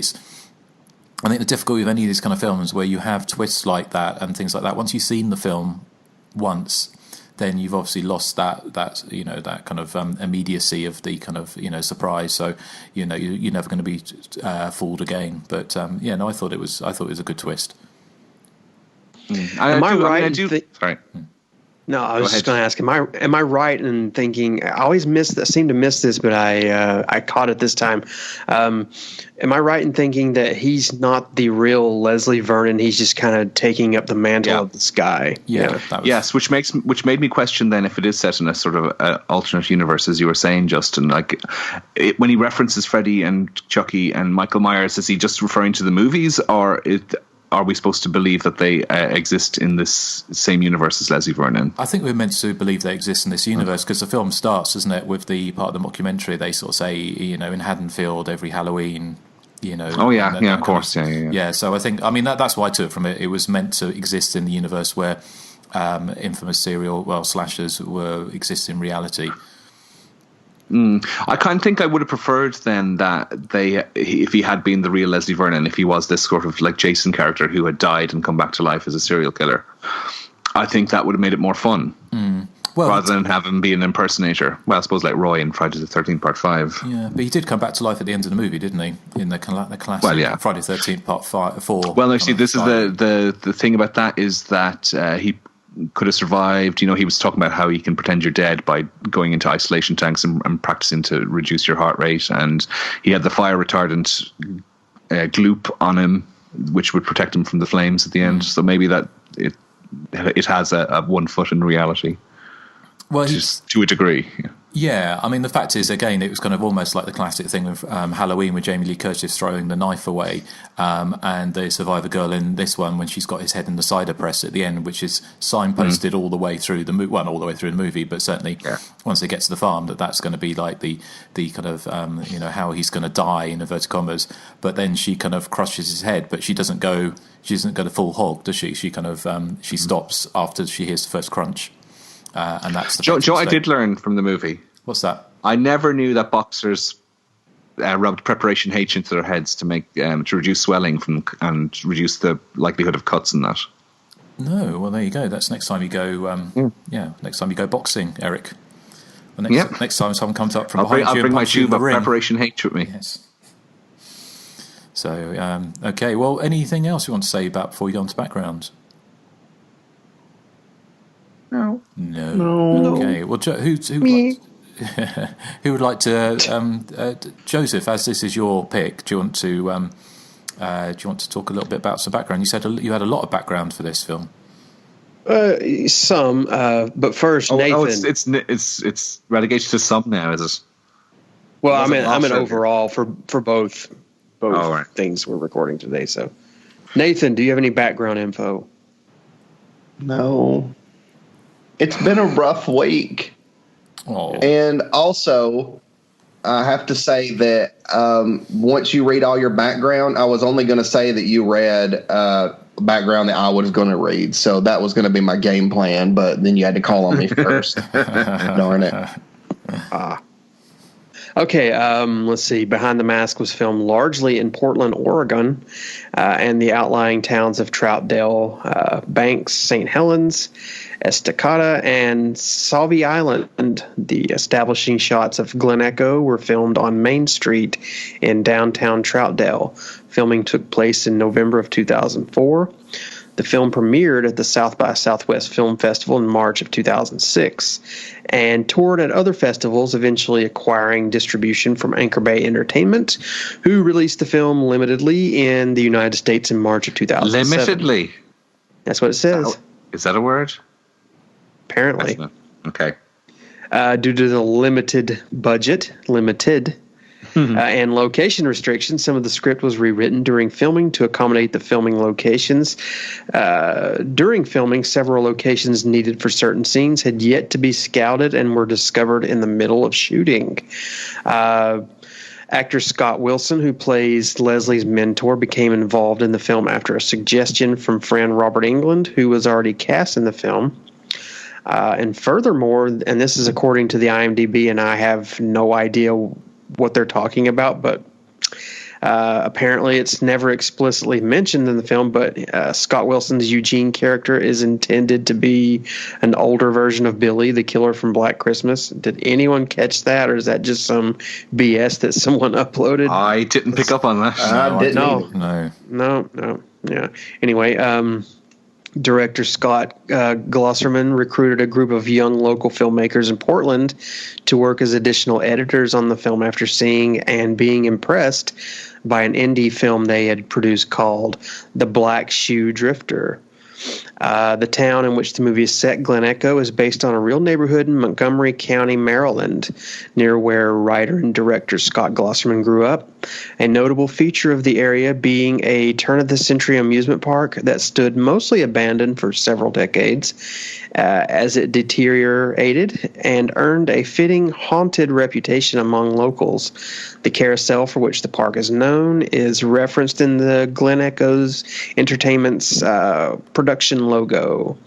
the difficulty with any of these kind of films where you have twists like that and things like that. Once you've seen the film once, then you've obviously lost that kind of immediacy of the kind of surprise. So you're never going to be fooled again. But I thought it was a good twist. Am I right? Sorry. No, I was just going to ask. Am I right in thinking? I always seem to miss this, but I caught it this time. Am I right in thinking that he's not the real Leslie Vernon? He's just kind of taking up the mantle of this guy. Yeah. Yes, which made me question then if it is set in a sort of alternate universe, as you were saying, Justin. Like when he references Freddy and Chucky and Michael Myers, is he just referring to the movies, or are we supposed to believe that they exist in this same universe as Leslie Vernon? I think we're meant to believe they exist in this universe because the film starts, doesn't it, with the part of the mockumentary. They sort of say, in Haddonfield every Halloween, Oh yeah, of course, yeah. Yeah, so I think, that's why I took it from it. It was meant to exist in the universe where infamous slashers exist in reality. I kind of think I would have preferred then that if he had been the real Leslie Vernon, if he was this sort of like Jason character who had died and come back to life as a serial killer, I think that would have made it more fun. Well, rather than have him be an impersonator. Well, I suppose like Roy in Friday the 13th Part 5. Yeah, but he did come back to life at the end of the movie, didn't he? In the classic Friday the 13th Part 4. Well, no, see, this is the thing about that is that he could have survived. He was talking about how he can pretend you're dead by going into isolation tanks and practicing to reduce your heart rate. And he had the fire retardant gloop on him, which would protect him from the flames at the end. So maybe that it has a 1 foot in reality. Well, just to a degree. Yeah, the fact is, again, it was kind of almost like the classic thing of Halloween with Jamie Lee Curtis throwing the knife away, and the Survivor Girl in this one when she's got his head in the cider press at the end, which is signposted all the way through the movie. Well, not all the way through the movie, but certainly once they get to the farm, that's going to be like the kind of how he's going to die in inverted commas. But then she kind of crushes his head, but she doesn't go the full hog, does she? She kind of she stops after she hears the first crunch. And that's the Joe, I did learn from the movie. What's that? I never knew that boxers rubbed preparation H into their heads to make to reduce swelling and reduce the likelihood of cuts and that. No, well there you go. That's next time you go. Next time you go boxing, Erik. Next time someone comes up from behind you, I'll bring my tube of preparation H with me. Yes. So okay. Well, anything else you want to say about before we go on to background? No. Okay. Well, who would like to? Joseph, as this is your pick, do you want to talk a little bit about some background? You said you had a lot of background for this film. Some, but first, Nathan. It's relegated to some now, is it? Well, I'm an overall for both things we're recording today. So, Nathan, do you have any background info? No. It's been a rough week. Oh. And also, I have to say that once you read all your background, I was only going to say that you read background that I was going to read. So that was going to be my game plan, but then you had to call on me first. Darn it. Okay, let's see. Behind the Mask was filmed largely in Portland, Oregon, and the outlying towns of Troutdale, Banks, St. Helens, Estacada, and Sauvie Island. The establishing shots of Glen Echo were filmed on Main Street in downtown Troutdale. Filming took place in November of 2004. The film premiered at the South by Southwest Film Festival in March of 2006 and toured at other festivals, eventually acquiring distribution from Anchor Bay Entertainment, who released the film limitedly in the United States in March of 2007. Limitedly? That's what it says. Is that a word? Apparently. Okay. Due to the limited budget, and location restrictions, some of the script was rewritten during filming to accommodate the filming locations. During filming, several locations needed for certain scenes had yet to be scouted and were discovered in the middle of shooting. Actor Scott Wilson, who plays Leslie's mentor, became involved in the film after a suggestion from friend Robert Englund, who was already cast in the film. And furthermore, and this is according to the IMDb, and I have no idea what they're talking about, but apparently it's never explicitly mentioned in the film, but Scott Wilson's Eugene character is intended to be an older version of Billy, the killer from Black Christmas. Did anyone catch that, or is that just some BS that someone uploaded? I didn't pick up on that. I didn't. No. Yeah. Anyway, director Scott Glosserman recruited a group of young local filmmakers in Portland to work as additional editors on the film after seeing and being impressed by an indie film they had produced called The Black Shoe Drifter. The town in which the movie is set, Glen Echo, is based on a real neighborhood in Montgomery County, Maryland, near where writer and director Scott Glosserman grew up. A notable feature of the area being a turn-of-the-century amusement park that stood mostly abandoned for several decades as it deteriorated and earned a fitting haunted reputation among locals. The carousel for which the park is known is referenced in the Glen Echoes Entertainment's production logo.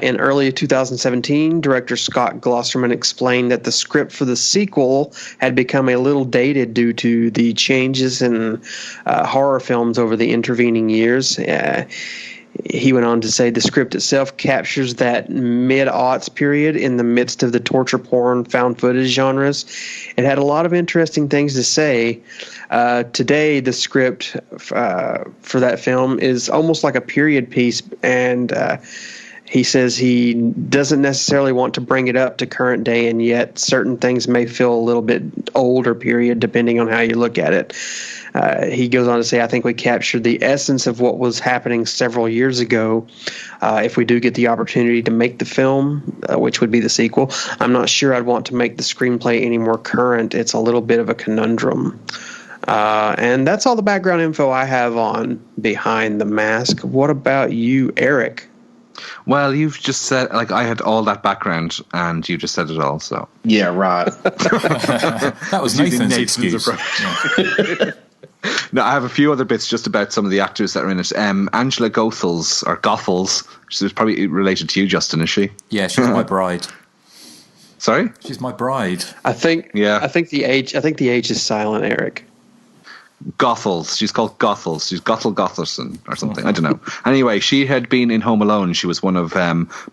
In early 2017, director Scott Glosserman explained that the script for the sequel had become a little dated due to the changes in horror films over the intervening years. He went on to say the script itself captures that mid-aughts period in the midst of the torture porn, found footage genres. It had a lot of interesting things to say. Today, the script for that film is almost like a period piece, and he says he doesn't necessarily want to bring it up to current day, and yet certain things may feel a little bit old or period depending on how you look at it. He goes on to say, I think we captured the essence of what was happening several years ago. If we do get the opportunity to make the film, which would be the sequel, I'm not sure I'd want to make the screenplay any more current. It's a little bit of a conundrum. And that's all the background info I have on Behind the Mask. What about you, Erik? Well, you've just said, like, I had all that background, and you just said it all, so. Yeah, right. That was Nathan's excuse. No, I have a few other bits just about some of the actors that are in it. Angela Goethals, she's probably related to you, Justin, is she? Yeah, she's my bride. Sorry? She's my bride. I think the H is silent, Erik. Goethals. She's called Goethals. She's Gotherson or something. I don't know. Anyway, she had been in Home Alone. She was one of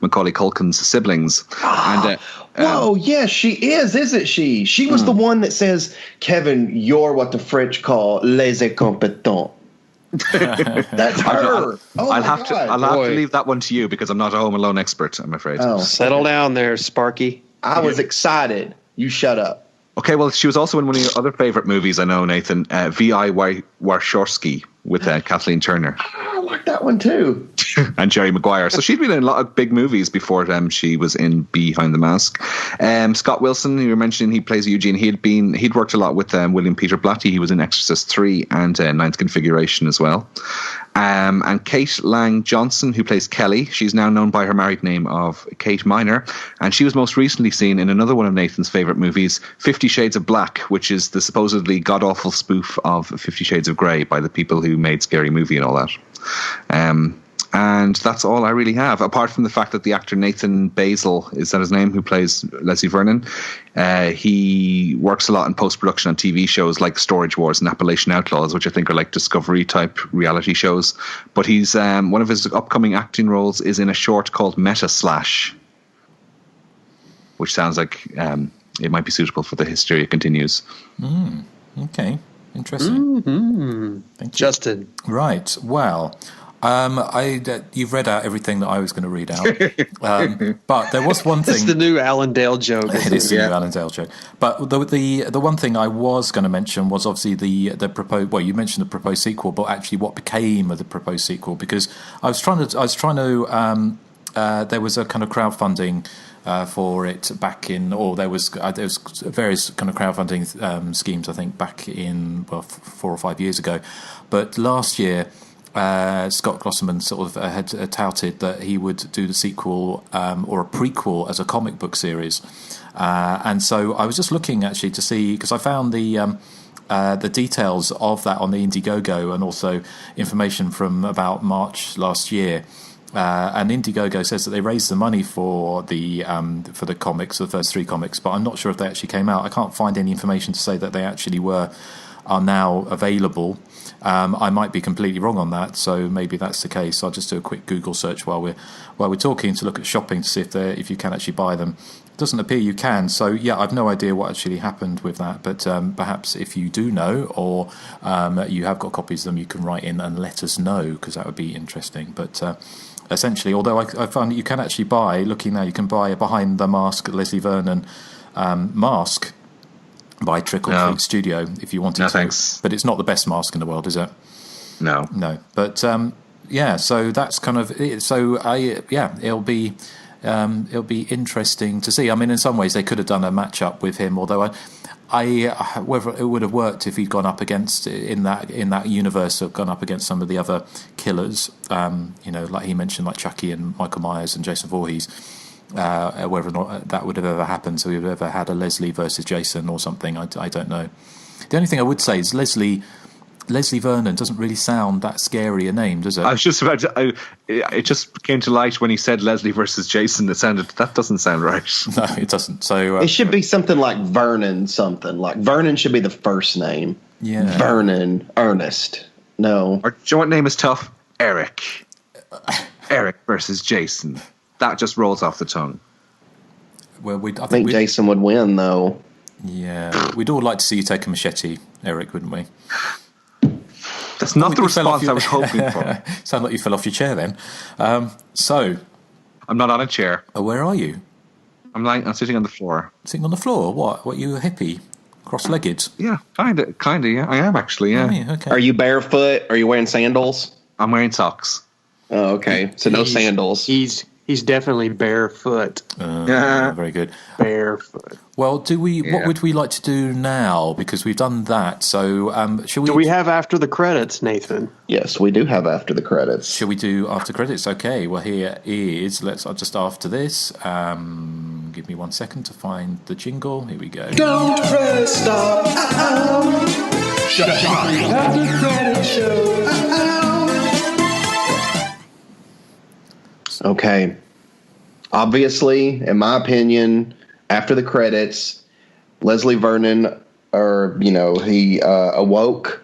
Macaulay Culkin's siblings. And whoa, yes, she is, isn't she? She was the one that says, Kevin, you're what the French call les incompetents. That's her. I'll have to leave that one to you because I'm not a Home Alone expert, I'm afraid. Oh. Settle down there, Sparky. I was excited. You shut up. Okay, well, she was also in one of your other favorite movies, I know, Nathan, V.I. Warshawski with Kathleen Turner. I like that one too. And Jerry Maguire. So she'd been in a lot of big movies before she was in Behind the Mask. Scott Wilson, who you were mentioning, he plays Eugene. He'd worked a lot with William Peter Blatty. He was in Exorcist 3 and Ninth Configuration as well. And Kate Lang Johnson, who plays Kelly, she's now known by her married name of Kate Miner, and she was most recently seen in another one of Nathan's favourite movies, 50 Shades of Black, which is the supposedly god-awful spoof of 50 Shades of Grey by the people who made Scary Movie and all that. And that's all I really have, apart from the fact that the actor Nathan Basil, is that his name, who plays Leslie Vernon, he works a lot in post-production on TV shows like Storage Wars and Appalachian Outlaws, which I think are like Discovery-type reality shows. But he's one of his upcoming acting roles is in a short called Meta Slash, which sounds like it might be suitable for the Hysteria Continues. Okay, interesting. Thank you. Justin. Right, well... you've read out everything that I was going to read out, but there was one thing. It's the new Allendale joke. It is the new Allendale joke. But the one thing I was going to mention was obviously the proposed. Well, you mentioned the proposed sequel, but actually, what became of the proposed sequel? Because I was trying to. There was a kind of crowdfunding for it back in, or there was various kind of crowdfunding schemes. I think back in 4 or 5 years ago, but last year. Scott Glosserman sort of had touted that he would do the sequel or a prequel as a comic book series, and so I was just looking actually to see, because I found the details of that on the Indiegogo and also information from about March last year. And Indiegogo says that they raised the money for the comics, the first 3 comics, but I'm not sure if they actually came out. I can't find any information to say that they actually are now available. I might be completely wrong on that, so maybe that's the case. I'll just do a quick Google search while we're talking to look at shopping to see if you can actually buy them. It doesn't appear you can, so yeah, I've no idea what actually happened with that. But perhaps if you do know, or you have got copies of them, you can write in and let us know, because that would be interesting. But essentially, although I found that you can actually buy, looking now, you can buy a Behind the Mask Leslie Vernon mask by Trickle Creek Studio if you wanted to. Thanks. But it's not the best mask in the world, is it? No. But yeah, so that's kind of it. So it'll be interesting to see. I mean, in some ways they could have done a match-up with him, although I whether it would have worked if he'd gone up against in that universe, or gone up against some of the other killers, like he mentioned, like Chucky and Michael Myers and Jason Voorhees. Whether or not that would have ever happened, so we would have ever had a Leslie versus Jason or something, I don't know. The only thing I would say is Leslie Vernon doesn't really sound that scary a name, does it? I was just about to. It just came to light when he said Leslie versus Jason. That doesn't sound right. No, it doesn't. So it should be something like Vernon. Something like Vernon should be the first name. Yeah, Vernon, Ernest. No, our joint name is tough. Erik. Erik versus Jason. That just rolls off the tongue. Well, I think Jason would win, though. Yeah, we'd all like to see you take a machete, Erik, wouldn't we? That's not the response I was hoping for. Sound like you fell off your chair then. So, I'm not on a chair. Where are you? I'm sitting on the floor. Sitting on the floor? What? You a hippie? Cross-legged? Yeah, kind of. Yeah, I am actually. Yeah. Oh, yeah, okay. Are you barefoot? Are you wearing sandals? I'm wearing socks. Oh, okay. So no sandals. He's definitely barefoot. Very good. Barefoot. Well, what would we like to do now? Because we've done that. So, shall we? Do we have after the credits, Nathan? Yes, we do have after the credits. Shall we do after credits? Okay. Well, here is. Just after this. Give me 1 second to find the jingle. Here we go. Don't press stop. After credits show. Okay. Obviously, in my opinion, after the credits, Leslie Vernon, he awoke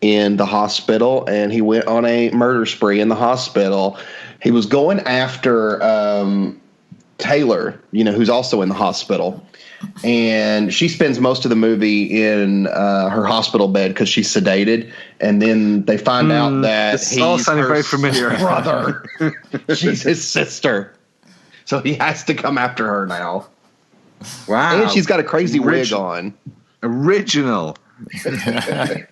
in the hospital and he went on a murder spree in the hospital. He was going after Taylor, who's also in the hospital. And she spends most of the movie in her hospital bed because she's sedated. And then they find out that he's all sounding very familiar. Brother. She's his sister. So he has to come after her now. Wow. And she's got a crazy wig on. Original. I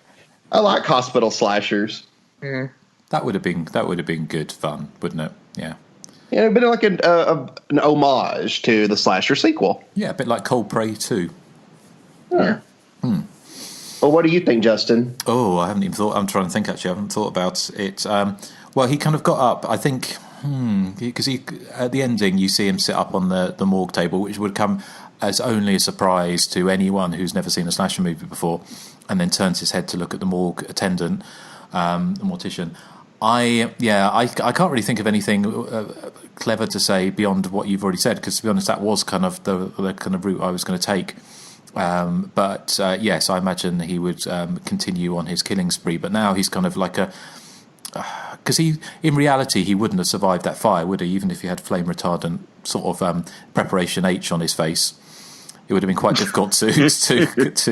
like hospital slashers. Yeah. That would have been good fun, wouldn't it? Yeah. Yeah, it'd been like an homage to the slasher sequel. Yeah, a bit like Cold Prey 2. Yeah. Well, what do you think, Justin? Oh, I haven't even thought. I'm trying to think, actually. I haven't thought about it. Well, he kind of got up, I think, because at the ending, you see him sit up on the morgue table, which would come as only a surprise to anyone who's never seen a slasher movie before, and then turns his head to look at the morgue attendant, the mortician. I can't really think of anything clever to say beyond what you've already said, because to be honest, that was kind of the kind of route I was going to take. But yes, I imagine he would continue on his killing spree. But now he's kind of like because in reality, he wouldn't have survived that fire, would he? Even if he had flame retardant sort of preparation H on his face, it would have been quite difficult to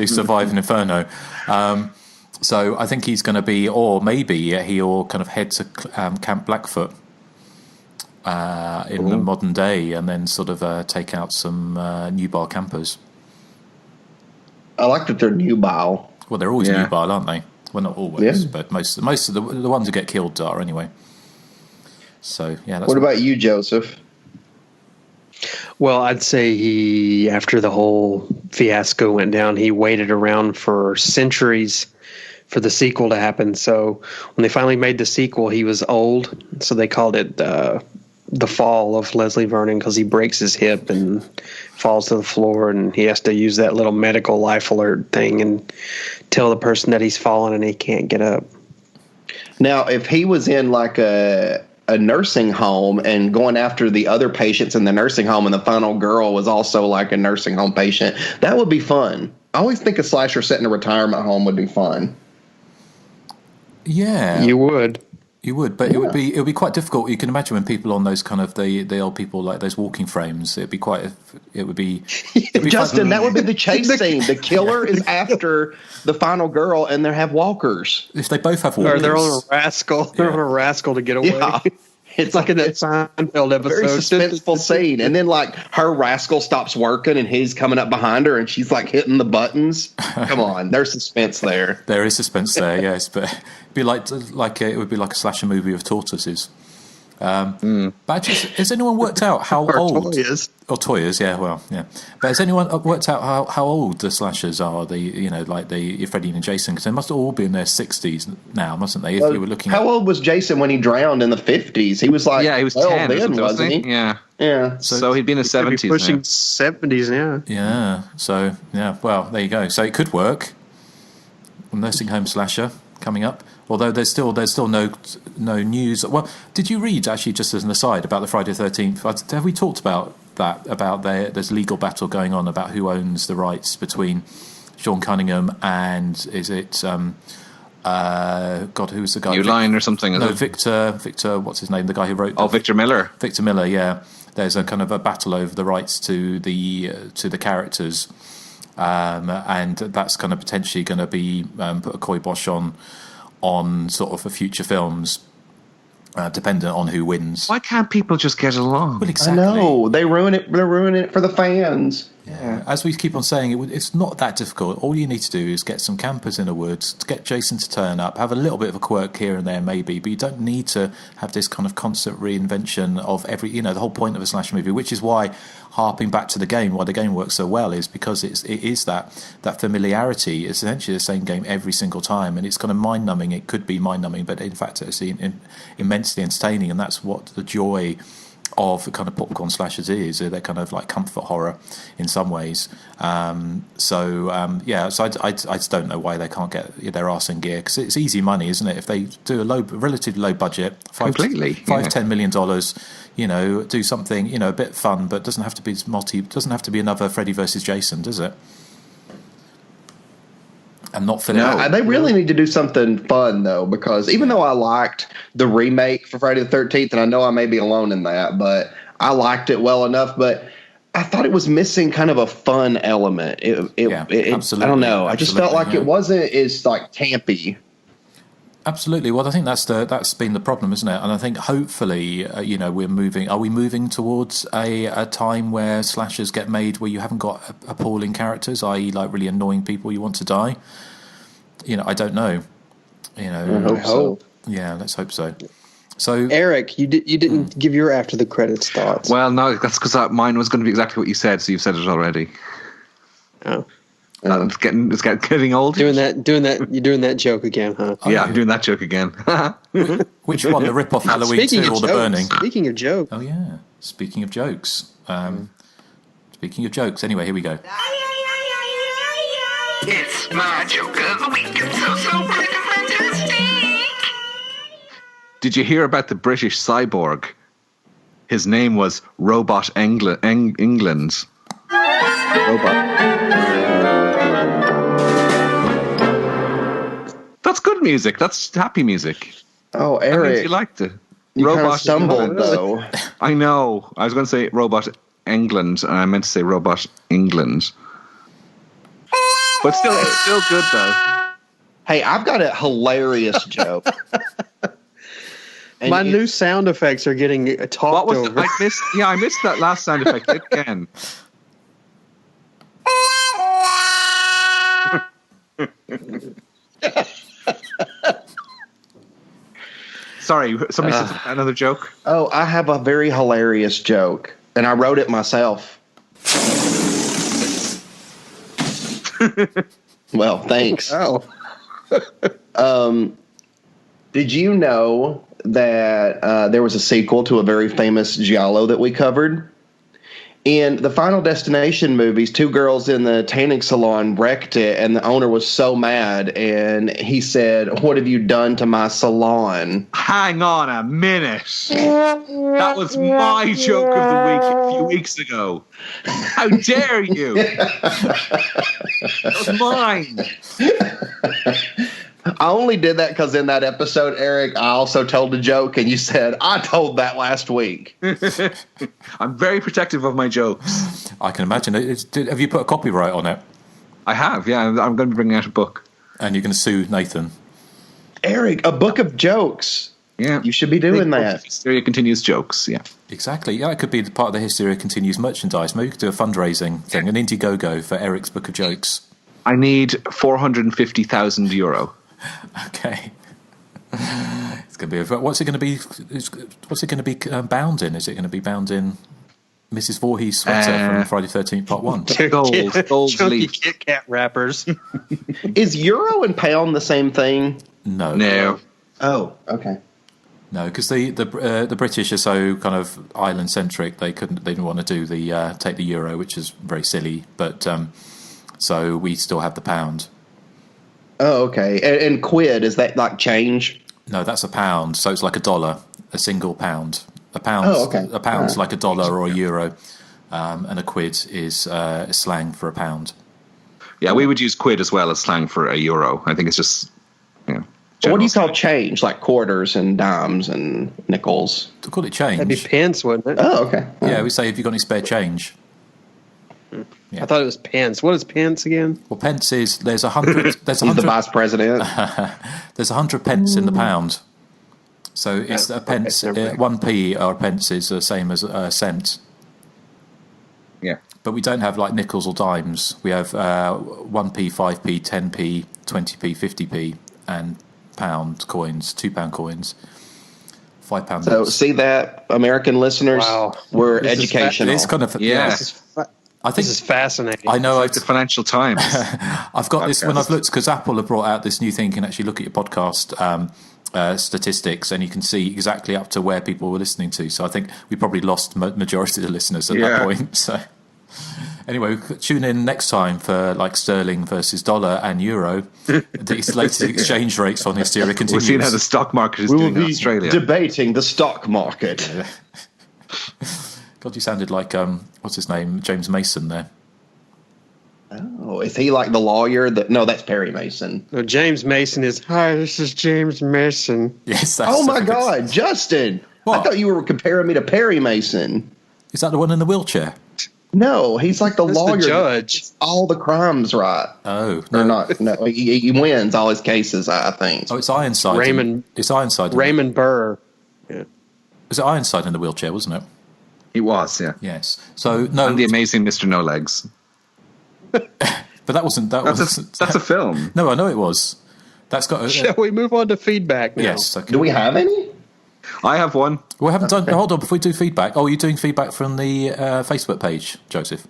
survive an inferno. So I think he's going to be, or maybe he'll kind of head to Camp Blackfoot in the modern day, and then sort of take out some nubile campers. I like that they're nubile. Well, they're always nubile, aren't they? Well, not always, but most of the ones who get killed are anyway. So yeah. That's what about you, Joseph? Well, I'd say he, after the whole fiasco went down, he waited around for centuries for the sequel to happen. So when they finally made the sequel, he was old. So they called it The Fall of Leslie Vernon, because he breaks his hip and falls to the floor, and he has to use that little medical life alert thing and tell the person that he's fallen and he can't get up. Now, if he was in like a nursing home and going after the other patients in the nursing home, and the final girl was also like a nursing home patient, that would be fun. I always think a slasher set in a retirement home would be fun. Yeah, you would, but it would be quite difficult. You can imagine when people on those kind of the old people, like those walking frames, it'd be Justin, that would be the chase scene. The killer is after the final girl, and they have walkers. If they both have walkers, or they're on a rascal. They're on a rascal to get away. Yeah. It's like in that Seinfeld episode. Very suspenseful scene. And then like her rascal stops working and he's coming up behind her and she's like hitting the buttons. Come on, there's suspense there. There is suspense there, yes, but it'd be like it would be like a slasher movie of tortoises. But has anyone worked out how old? Toyas, yeah, well, yeah. But has anyone worked out how old the slashers are? Like Freddy and Jason, because they must all be in their 60s now, mustn't they? If you were looking, how old was Jason when he drowned in the 50s? He was like, he was 10 then, wasn't he? Yeah. So he'd be in his 70s, pushing 70s now. Yeah. So yeah, well, there you go. So it could work. Nursing home slasher coming up. Although there's still no news. Well, did you read, actually, just as an aside, about the Friday the 13th? Have we talked about that? About there's legal battle going on about who owns the rights between Sean Cunningham and is it who was the guy? New Line or something? No, Victor. What's his name? The guy who wrote. Victor Miller. Victor Miller. Yeah. There's a kind of a battle over the rights to the characters, and that's kind of potentially going to be put a kibosh on sort of for future films, dependent on who wins. Why can't people just get along? Well, exactly. I know. They ruin it. They're ruining it for the fans. Yeah. As we keep on saying, it's not that difficult. All you need to do is get some campers in the woods, to get Jason to turn up, have a little bit of a quirk here and there maybe, but you don't need to have this kind of constant reinvention of every, the whole point of a slasher movie, which is why, harping back to the game, why the game works so well is because it is that familiarity. It's essentially the same game every single time, and it's kind of mind-numbing. It could be mind-numbing, but in fact it's immensely entertaining, and that's what the joy of the kind of popcorn slashers is. They're kind of like comfort horror in some ways. So I just don't know why they can't get their arse in gear, because it's easy money, isn't it? If they do a relatively low budget, $5-10 million, do something, a bit fun, but doesn't have to be another Freddy versus Jason, does it? And not fill it out. They really need to do something fun, though, because even though I liked the remake for Friday the 13th, and I know I may be alone in that, but I liked it well enough, but I thought it was missing kind of a fun element. Absolutely. I don't know. I just felt like it wasn't as like campy. Absolutely. Well, I think that's been the problem, isn't it? And I think hopefully, we're moving. Are we moving towards a time where slashers get made where you haven't got appalling characters, i.e., like really annoying people you want to die? I don't know. I hope so. Yeah, let's hope so. So, Erik, you didn't give your after the credits thoughts. Well, no, that's because mine was going to be exactly what you said. So you've said it already. Oh. It's getting old. You're doing that joke again, huh? Yeah, I'm doing that joke again. Which one? The rip-off Halloween 2 or the burning? Speaking of jokes. Oh, yeah. Speaking of jokes. Anyway, here we go. It's my joke of the week. It's so freaking fantastic. Did you hear about the British cyborg? His name was Robot England. Robot. That's good music. That's happy music. Oh, That means Eric, you liked it. you kind of stumbled though. I know. I was going to say Robot England, and I meant to say Robot England. But still, it's still good though. Hey, I've got a hilarious joke. And My new sound effects are getting talked What was over. I missed that last sound effect again. Sorry, somebody said another joke. Oh, I have a very hilarious joke, and I wrote it myself. Well, thanks. Oh, Did you know that there was a sequel to a very famous giallo that we covered? In the Final Destination movies, two girls in the tanning salon wrecked it, and the owner was so mad, and he said, "What have you done to my salon?" Hang on a minute. That was my joke of the week a few weeks ago. How dare you? That was mine. I only did that because in that episode, Eric, I also told a joke, and you said, "I told that last week." I'm very protective of my jokes. I can imagine. Have you put a copyright on it? I have, yeah. I'm going to be bringing out a book. And you're going to sue Nathan? Eric, a book of jokes. Yeah. You should be doing that. Hysteria Continues jokes, yeah. Exactly. Yeah, it could be part of the Hysteria Continues merchandise. Maybe we could do a fundraising thing, an Indiegogo for Eric's book of jokes. I need €450,000. Okay. It's going to be. What's it going to be? What's it going to be bound in? Is it going to be bound in Mrs. Voorhees' sweater from Friday 13th Part 1? Gold chunky leaf. Kit Kat wrappers. Is euro and pound the same thing? No. Oh, okay. No, because the British are so kind of island centric. They didn't want to do the take the euro, which is very silly. But so we still have the pound. Oh, okay. And quid, is that like change? No, that's a pound. So it's like $1, a single pound. A pound. Oh, okay. A pound's like $1 or a euro, and a quid is slang for a pound. Yeah, we would use quid as well as slang for a euro. I think it's just, What do you call change? Like quarters and dimes and nickels? To call it change. That'd be pence, wouldn't it? Oh, okay. Yeah, we say, have you got any spare change? Yeah. I thought it was pence. What is pence again? Well, pence is there's 100. There's He's the 100. vice president. There's 100 pence in the pound. So it's a pence. Okay, never mind. 1p or a pence is the same as a cent. Yeah. But we don't have like nickels or dimes. We have 1p, 5p, 10p, 20p, 50p, and pound coins, £2 coins, £5 So notes. see that, American listeners? Wow. We're This is educational. It's kind of Yeah. I think This is fascinating. I know. Like the Financial Times. I've got this when Podcast. I've looked because Apple have brought out this new thing. You can actually look at your podcast statistics, and you can see exactly up to where people were listening to. So I think we probably lost majority of the listeners at that Yeah. point. So anyway, tune in next time for like sterling versus dollar and euro. These latest exchange rates on Hysteria We're continues. seeing how the stock market is we will doing in be Australia. debating the stock market. God, you sounded like what's his name, James Mason there. Oh, is he like the lawyer? No, that's Perry Mason. No, James Mason is, hi, this is James Mason. Yes. That's Oh my God, Justin! What? I thought you were comparing me to Perry Mason. Is that the one in the wheelchair? No, he's like the That's lawyer. the judge. All the crimes right. Oh Or no. not? No, he wins all his cases. I think. Oh, it's Ironside. Raymond- It's Ironside. Raymond Burr. Yeah. Was it Ironside in the wheelchair, wasn't it? He was, yeah. Yes. So no, And the amazing Mr. No Legs. but that wasn't. That's a film. No, I know it was. That's got. Shall we move on to feedback now? Yes. Okay. Do we have any? I have one. We haven't done. Hold on. Before we do feedback, you're doing feedback from the Facebook page, Joseph.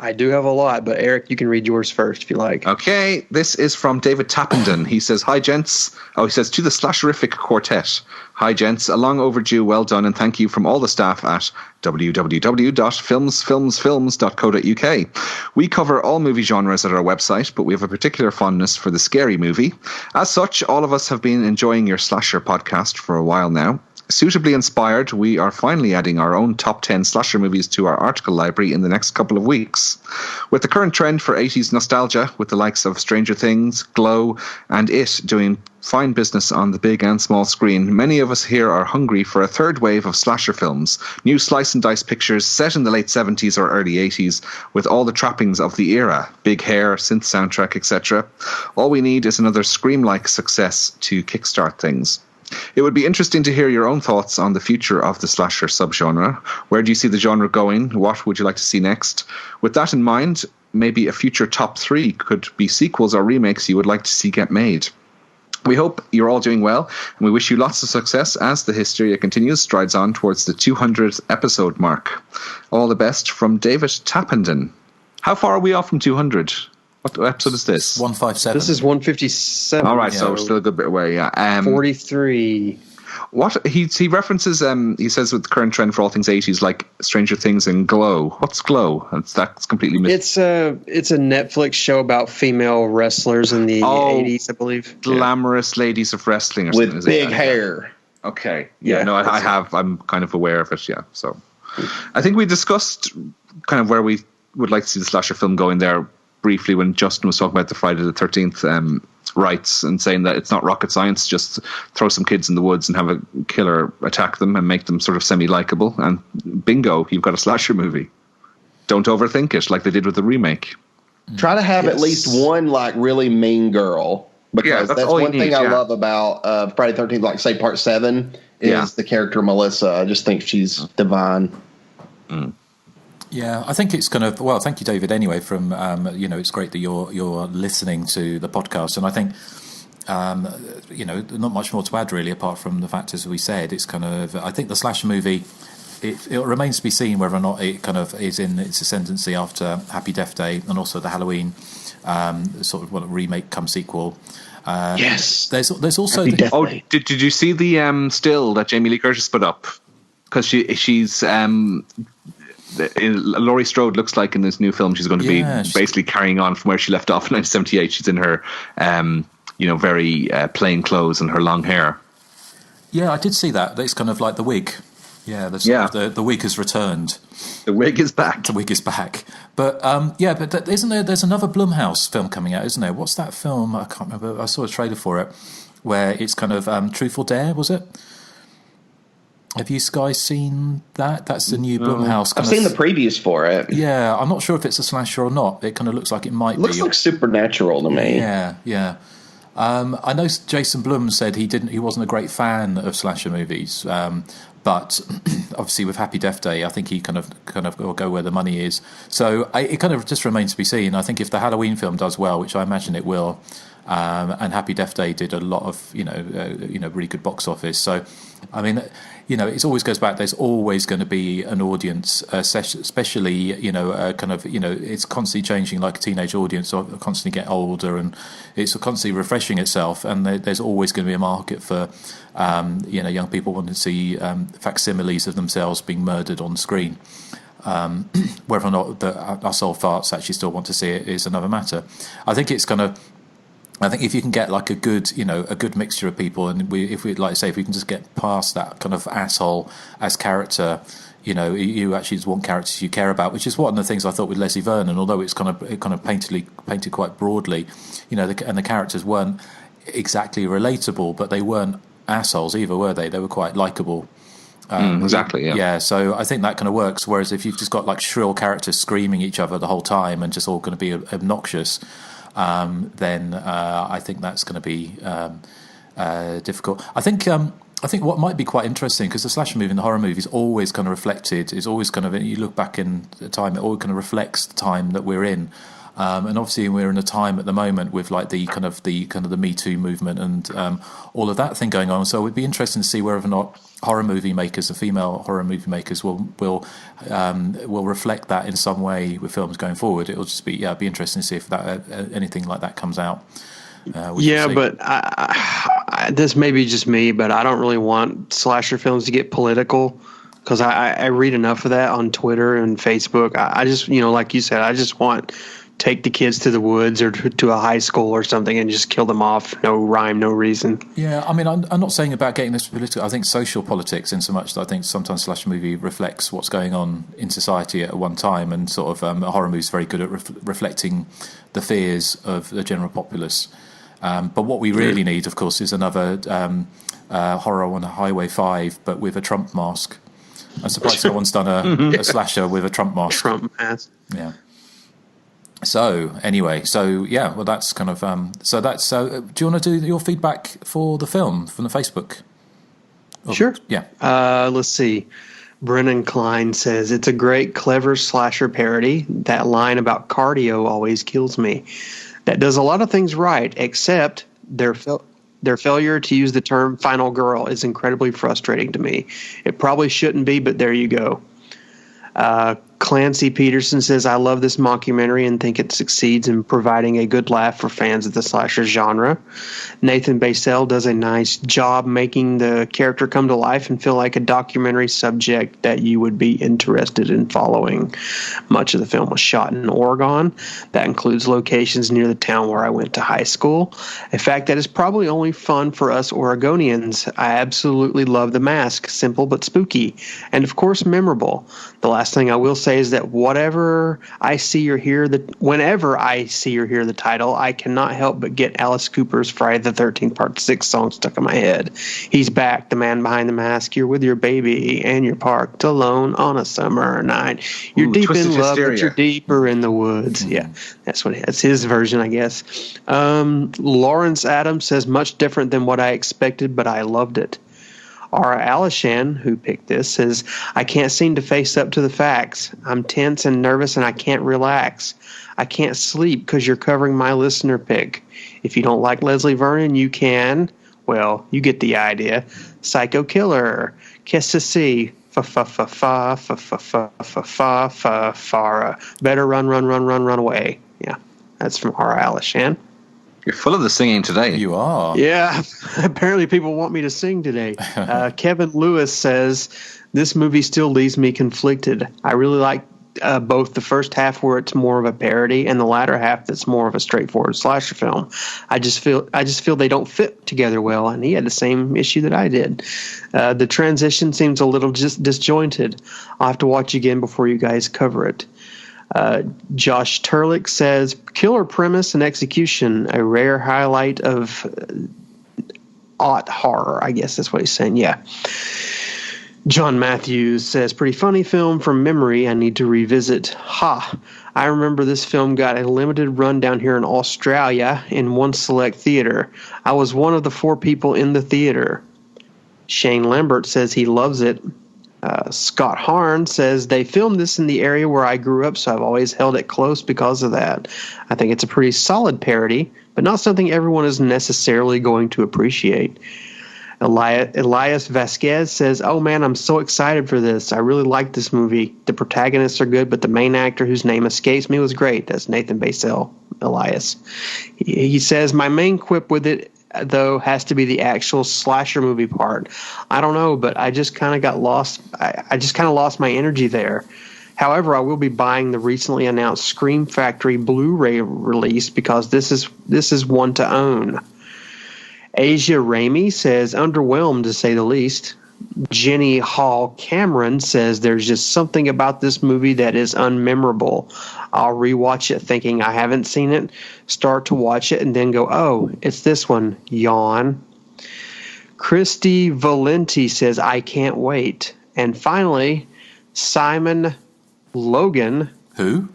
I do have a lot, but Eric, you can read yours first if you like. Okay, this is from David Tappenden. He says, "Hi, gents." Oh, he says, "To the slasherific quartet. Hi, gents. A long overdue, well done, and thank you from all the staff at www.filmsfilmsfilms.co.uk. We cover all movie genres at our website, but we have a particular fondness for the scary movie. As such, all of us have been enjoying your slasher podcast for a while now. Suitably inspired, we are finally adding our own top 10 slasher movies to our article library in the next couple of weeks. With the current trend for 80s nostalgia, with the likes of Stranger Things, Glow, and It doing fine business on the big and small screen, many of us here are hungry for a third wave of slasher films, new slice and dice pictures set in the late 70s or early 80s with all the trappings of the era, big hair, synth soundtrack, etc. All we need is another Scream-like success to kickstart things. It would be interesting to hear your own thoughts on the future of the slasher subgenre. Where do you see the genre going? What would you like to see next? With that in mind, maybe a future top 3 could be sequels or remakes you would like to see get made. We hope you're all doing well, and we wish you lots of success as the Hysteria continues, strides on towards the 200th episode mark. All the best from David Tappenden. How far are we off from 200? What episode is this? 157. This is 157. All right, so we're still a good bit away. Yeah. 43. What he references, he says with the current trend for all things 80s, like Stranger Things and Glow. What's Glow? That's completely missed. It's a Netflix show about female wrestlers in the 80s, I believe. Glamorous ladies of wrestling or something. With big hair. Okay. Yeah, No, I have. I'm kind of aware of it. Yeah. So I think we discussed kind of where we would like to see the slasher film going there briefly when Justin was talking about the Friday the 13th rights and saying that it's not rocket science, just throw some kids in the woods and have a killer attack them and make them sort of semi-likable, and bingo, you've got a slasher movie. Don't overthink it like they did with the remake. Try to have at least one like really mean girl, because that's all one you thing need, I love about Friday the 13th, like say part 7 is the character Melissa. I just think she's divine. Yeah, I think it's kind of, well, thank you, David, anyway, from, it's great that you're listening to the podcast. And I think, not much more to add, really, apart from the fact, as we said, it's kind of, I think the slasher movie, it remains to be seen whether or not it kind of is in its ascendancy after Happy Death Day and also the Halloween sort of remake come sequel. Yes. There's also... Did you see the still that Jamie Lee Curtis put up? Because she's... Laurie Strode looks like in this new film she's going to be basically carrying on from where she left off in 1978. She's in her, very plain clothes and her long hair. Yeah, I did see that. It's kind of like the wig. Yeah, the wig has returned. The wig is back. The wig is back. But isn't there? There's another Blumhouse film coming out, isn't there? What's that film? I can't remember. I saw a trailer for it where it's kind of Truth or Dare. Was it? Have you guys seen that? That's the new Blumhouse. I've seen the previews for it. Yeah, I'm not sure if it's a slasher or not. It kind of looks like it might be. Looks like supernatural to me. Yeah. I know Jason Blum said he wasn't a great fan of slasher movies, but obviously with Happy Death Day, I think he kind of will go where the money is. So it kind of just remains to be seen. I think if the Halloween film does well, which I imagine it will, and Happy Death Day did a lot of really good box office. So I mean, it always goes back. There's always going to be an audience, especially it's constantly changing, like a teenage audience, so constantly get older, and it's constantly refreshing itself. And there's always going to be a market for young people wanting to see facsimiles of themselves being murdered on screen. Whether or not us old farts actually still want to see it is another matter. I think if you can get like a good mixture of people, and if we can just get past that kind of asshole as character, you actually just want characters you care about, which is one of the things I thought with Leslie Vernon. Although it's kind of painted quite broadly, and the characters weren't exactly relatable, but they weren't assholes either, were they? They were quite likable. Exactly. Yeah. Yeah. So I think that kind of works. Whereas if you've just got like shrill characters screaming each other the whole time and just all going to be obnoxious, then I think that's going to be difficult. I think what might be quite interesting, because the slasher movie and the horror movie is always kind of reflected. Is always kind of, you look back in time, it always kind of reflects the time that we're in. And obviously, we're in a time at the moment with like the kind of the Me Too movement and all of that thing going on. So it'd be interesting to see whether or not horror movie makers, the female horror movie makers, will reflect that in some way with films going forward. It'll just be be interesting to see if that anything like that comes out. But this may be just me, but I don't really want slasher films to get political. Because I read enough of that on Twitter and Facebook. I just, like you said, I just want take the kids to the woods or to a high school or something and just kill them off. No rhyme, no reason. Yeah, I mean, I'm not saying about getting this political. I think social politics in so much that I think sometimes slasher movie reflects what's going on in society at one time, and sort of a horror movie is very good at reflecting the fears of the general populace. But what we really need, of course, is another horror on Highway 5, but with a Trump mask. I'm surprised someone's done a slasher with a Trump mask. Trump mask. Yeah. So anyway, well, that's kind of so that's. Do you want to do your feedback for the film from the Facebook? Sure. Yeah. Let's see. Brennan Klein says it's a great, clever slasher parody. That line about cardio always kills me. That does a lot of things right, except their failure to use the term final girl is incredibly frustrating to me. It probably shouldn't be, but there you go. Clancy Peterson says, I love this mockumentary and think it succeeds in providing a good laugh for fans of the slasher genre. Nathan Basel does a nice job making the character come to life and feel like a documentary subject that you would be interested in following. Much of the film was shot in Oregon. That includes locations near the town where I went to high school. A fact that is probably only fun for us Oregonians. I absolutely love The Mask. Simple but spooky. And of course memorable. The last thing I will say is that whenever I see or hear the title, I cannot help but get Alice Cooper's Friday the 13th Part 6 song stuck in my head. He's back, the man behind the mask. You're with your baby and you're parked alone on a summer night. You're deep in love, Hysteria. but you're deeper in the woods. Yeah, that's his version, I guess. Lawrence Adams says, much different than what I expected, but I loved it. Ara Alishan, who picked this, says, I can't seem to face up to the facts. I'm tense and nervous and I can't relax. I can't sleep because you're covering my listener pick. If you don't like Leslie Vernon, you can. Well, you get the idea. Psycho Killer. Qu'est-ce que c'est? Fara. Better run away. Yeah, that's from Ara Alishan. You're full of the singing today. You are. Yeah, apparently people want me to sing today. Kevin Lewis says, this movie still leaves me conflicted. I really like both the first half where it's more of a parody and the latter half that's more of a straightforward slasher film. I just feel they don't fit together well, and he had the same issue that I did. The transition seems a little just disjointed. I'll have to watch again before you guys cover it. Josh Turlick says, killer premise and execution, a rare highlight of aught horror. I guess that's what he's saying. Yeah. John Matthews says, pretty funny film from memory. I need to revisit. I remember this film got a limited run down here in Australia in one select theater. I was one of the 4 people in the theater. Shane Lambert says he loves it. Scott Harn says they filmed this in the area where I grew up, so I've always held it close because of that. I think it's a pretty solid parody, but not something everyone is necessarily going to appreciate. Elias Vasquez says, oh man, I'm so excited for this. I really like this movie. The protagonists are good, but the main actor whose name escapes me was great. That's Nathan Basel, Elias. He says, my main quip with it, though, has to be the actual slasher movie part. I don't know, but I just kind of got lost. I just kind of lost my energy there. However, I will be buying the recently announced Scream Factory Blu-ray release because this is one to own. Asia Ramey says, underwhelmed to say the least. Jenny Hall Cameron says there's just something about this movie that is unmemorable. I'll rewatch it thinking I haven't seen it, start to watch it, and then go, oh, it's this one. Yawn. Christy Valenti says, I can't wait. And finally, Simon Logan. Who?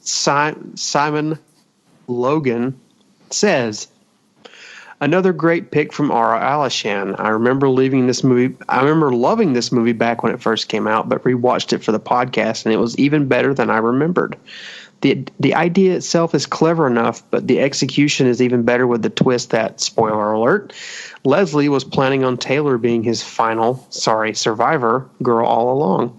Simon Logan says, another great pick from Ara Alishan. I remember loving this movie back when it first came out, but rewatched it for the podcast, and it was even better than I remembered. The idea itself is clever enough, but the execution is even better with the twist that, spoiler alert, Leslie was planning on Taylor being his survivor girl all along.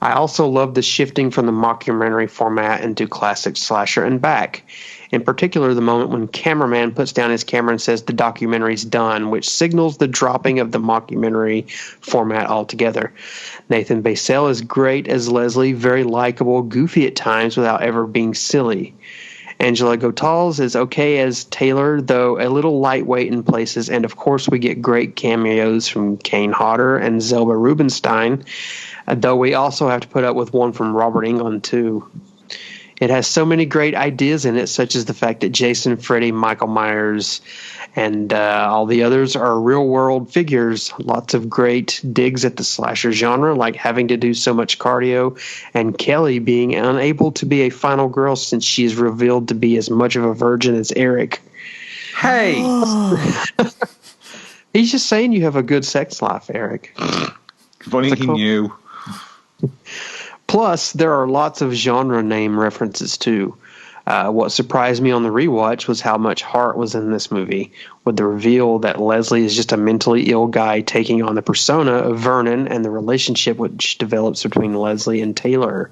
I also love the shifting from the mockumentary format into classic slasher and back. In particular, the moment when cameraman puts down his camera and says the documentary's done, which signals the dropping of the mockumentary format altogether. Nathan Basel is great as Leslie, very likable, goofy at times without ever being silly. Angela Gotals is okay as Taylor, though a little lightweight in places, and of course we get great cameos from Kane Hodder and Zelda Rubinstein, though we also have to put up with one from Robert Englund too. It has so many great ideas in it, such as the fact that Jason, Freddy, Michael Myers, and all the others are real-world figures. Lots of great digs at the slasher genre, like having to do so much cardio, and Kelly being unable to be a final girl since she is revealed to be as much of a virgin as Erik. Hey! He's just saying you have a good sex life, Erik. If only he knew. Plus, there are lots of genre name references, too. What surprised me on the rewatch was how much heart was in this movie, with the reveal that Leslie is just a mentally ill guy taking on the persona of Vernon and the relationship which develops between Leslie and Taylor.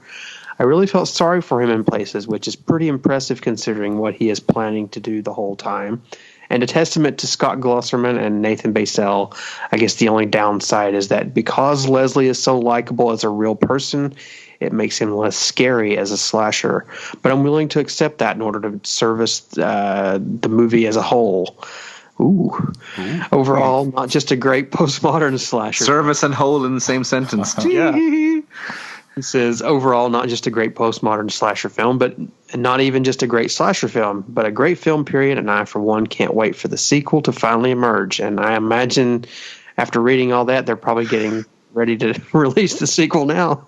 I really felt sorry for him in places, which is pretty impressive considering what he is planning to do the whole time. And a testament to Scott Glosserman and Nathan Basel. I guess the only downside is that because Leslie is so likable as a real person, it makes him less scary as a slasher. But I'm willing to accept that in order to service the movie as a whole. Ooh. Overall, not just a great postmodern slasher. Service and whole in the same sentence. Yeah. He says, overall, not just a great postmodern slasher film, but not even just a great slasher film, but a great film, period. And I, for one, can't wait for the sequel to finally emerge. And I imagine after reading all that, they're probably getting ready to release the sequel now.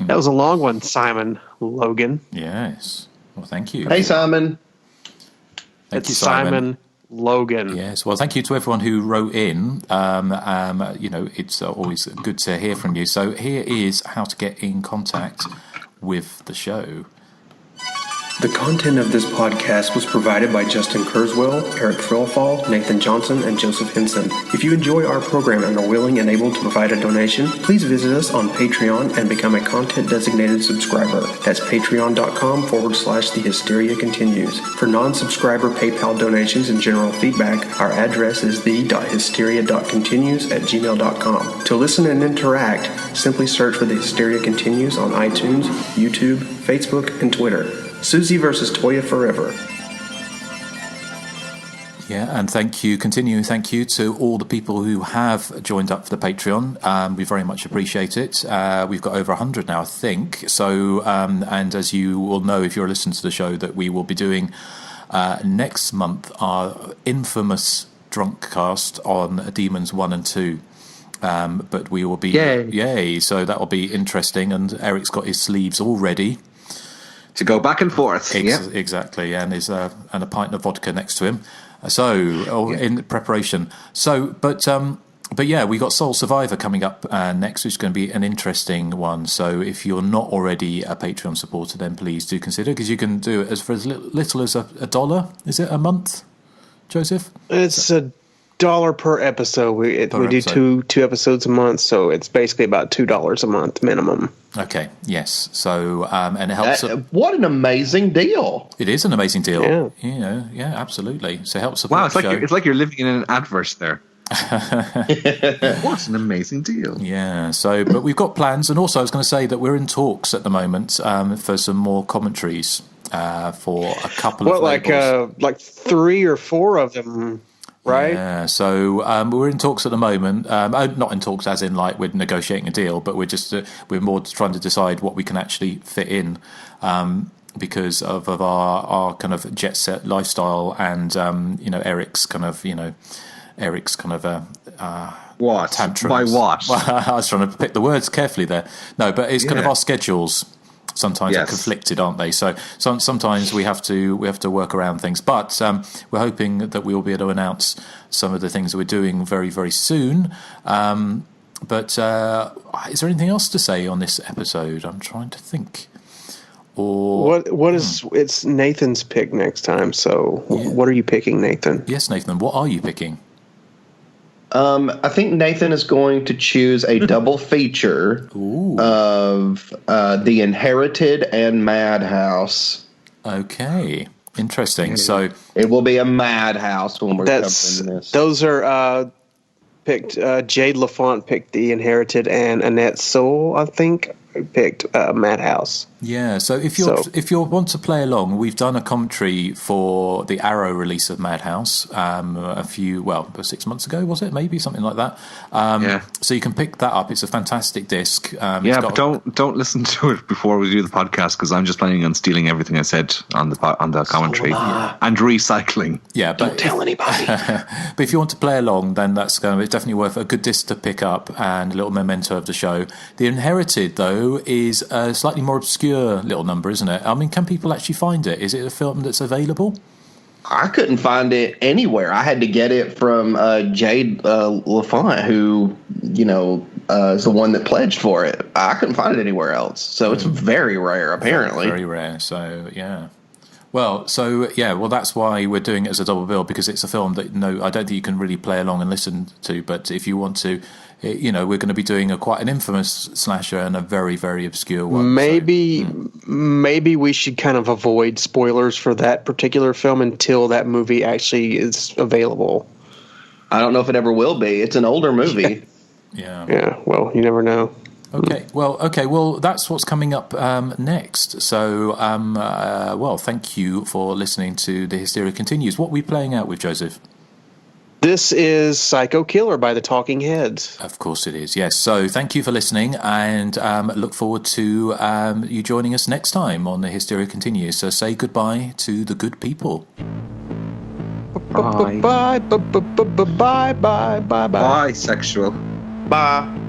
That was a long one, Simon Logan. Yes. Well, thank you. Hey, Simon. Thank you, Simon Logan. Yes. Well, thank you to everyone who wrote in. It's always good to hear from you. So here is how to get in contact with the show. The content of this podcast was provided by Justin Kurzweil, Erik Frillfall, Nathan Johnson, and Joseph Henson. If you enjoy our program and are willing and able to provide a donation, please visit us on Patreon and become a content-designated subscriber. That's patreon.com/The Hysteria Continues. For non-subscriber PayPal donations and general feedback, our address is the.hysteria.continues@gmail.com. To listen and interact, simply search for The Hysteria Continues on iTunes, YouTube, Facebook, and Twitter. Susie versus Toya forever. Yeah, and thank you to all the people who have joined up for the Patreon. We very much appreciate it. We've got over 100 now, I think. So, and as you will know, if you're listening to the show, that we will be doing next month our infamous drunk cast on Demons 1 and 2. But we will be... Yay! So that will be interesting, and Eric's got his sleeves all ready. To go back and forth. Exactly, and a pint of vodka next to him. In preparation. But yeah, we got Soul Survivor coming up next, which is going to be an interesting one. So if you're not already a Patreon supporter, then please do consider, because you can do it for as little as $1. Is it a month, Joseph? It's $1 per episode. We do two episodes a month, so it's basically about $2 a month minimum. Okay. Yes. So and it helps. What an amazing deal! It is an amazing deal. Yeah. Yeah, absolutely. So it helps support. Wow, it's like you're living in an adverse there. What an amazing deal! Yeah. So, but we've got plans, and also I was going to say that we're in talks at the moment for some more commentaries for a couple of labels. like 3 or 4 of them. Right. Yeah. So we're in talks at the moment. Not in talks as in like we're negotiating a deal, but we're just we're more trying to decide what we can actually fit in because of our kind of jet set lifestyle and Erik's kind of what tantrums. By what? Well, I was trying to pick the words carefully there. No, but it's kind of our schedules. Sometimes are conflicted, aren't they? So sometimes we have to work around things. But we're hoping that we will be able to announce some of the things that we're doing very, very soon. But is there anything else to say on this episode? I'm trying to think Or What is it's Nathan's pick next time? So what are you picking, Nathan? yes, Nathan, what are you picking? I think Nathan is going to choose a double feature of The Inherited and Madhouse. Okay, interesting. So it will be a madhouse when we're covering this. Those are picked. Jade LaFont picked The Inherited, and Annette Sewell, I think, picked Madhouse. yeah, so if you want to play along, we've done a commentary for the Arrow release of Madhouse 6 months ago, was it? Maybe something like that. So you can pick that up. It's a fantastic disc. But don't listen to it before we do the podcast, because I'm just planning on stealing everything I said on the commentary and recycling. Yeah, but don't tell anybody. But if you want to play along, then it's definitely worth a good disc to pick up and a little memento of the show. The Inherited, though, is a slightly more obscure little number, isn't it? I mean, can people actually find it? Is it a film that's available? I couldn't find it anywhere. I had to get it from Jade LaFont, who, is the one that pledged for it. I couldn't find it anywhere else. So it's very rare, apparently. Very rare. So, yeah. Well, that's why we're doing it as a double bill, because it's a film that I don't think you can really play along and listen to. But if you want to, we're going to be doing quite an infamous slasher and a very, very obscure one. Maybe we should kind of avoid spoilers for that particular film until that movie actually is available. I don't know if it ever will be. It's an older movie. Yeah. Yeah. Well, you never know. Okay. Well, that's what's coming up next. So, thank you for listening to The Hysteria Continues. What are we playing out with, Joseph? This is Psycho Killer by the Talking Heads. Of course it is, yes. So thank you for listening, and look forward to you joining us next time on The Hysteria Continues. So say goodbye to the good people. Bye. Bye. Bye. Bye. Bye. Bye. Bye. Bisexual. Bye.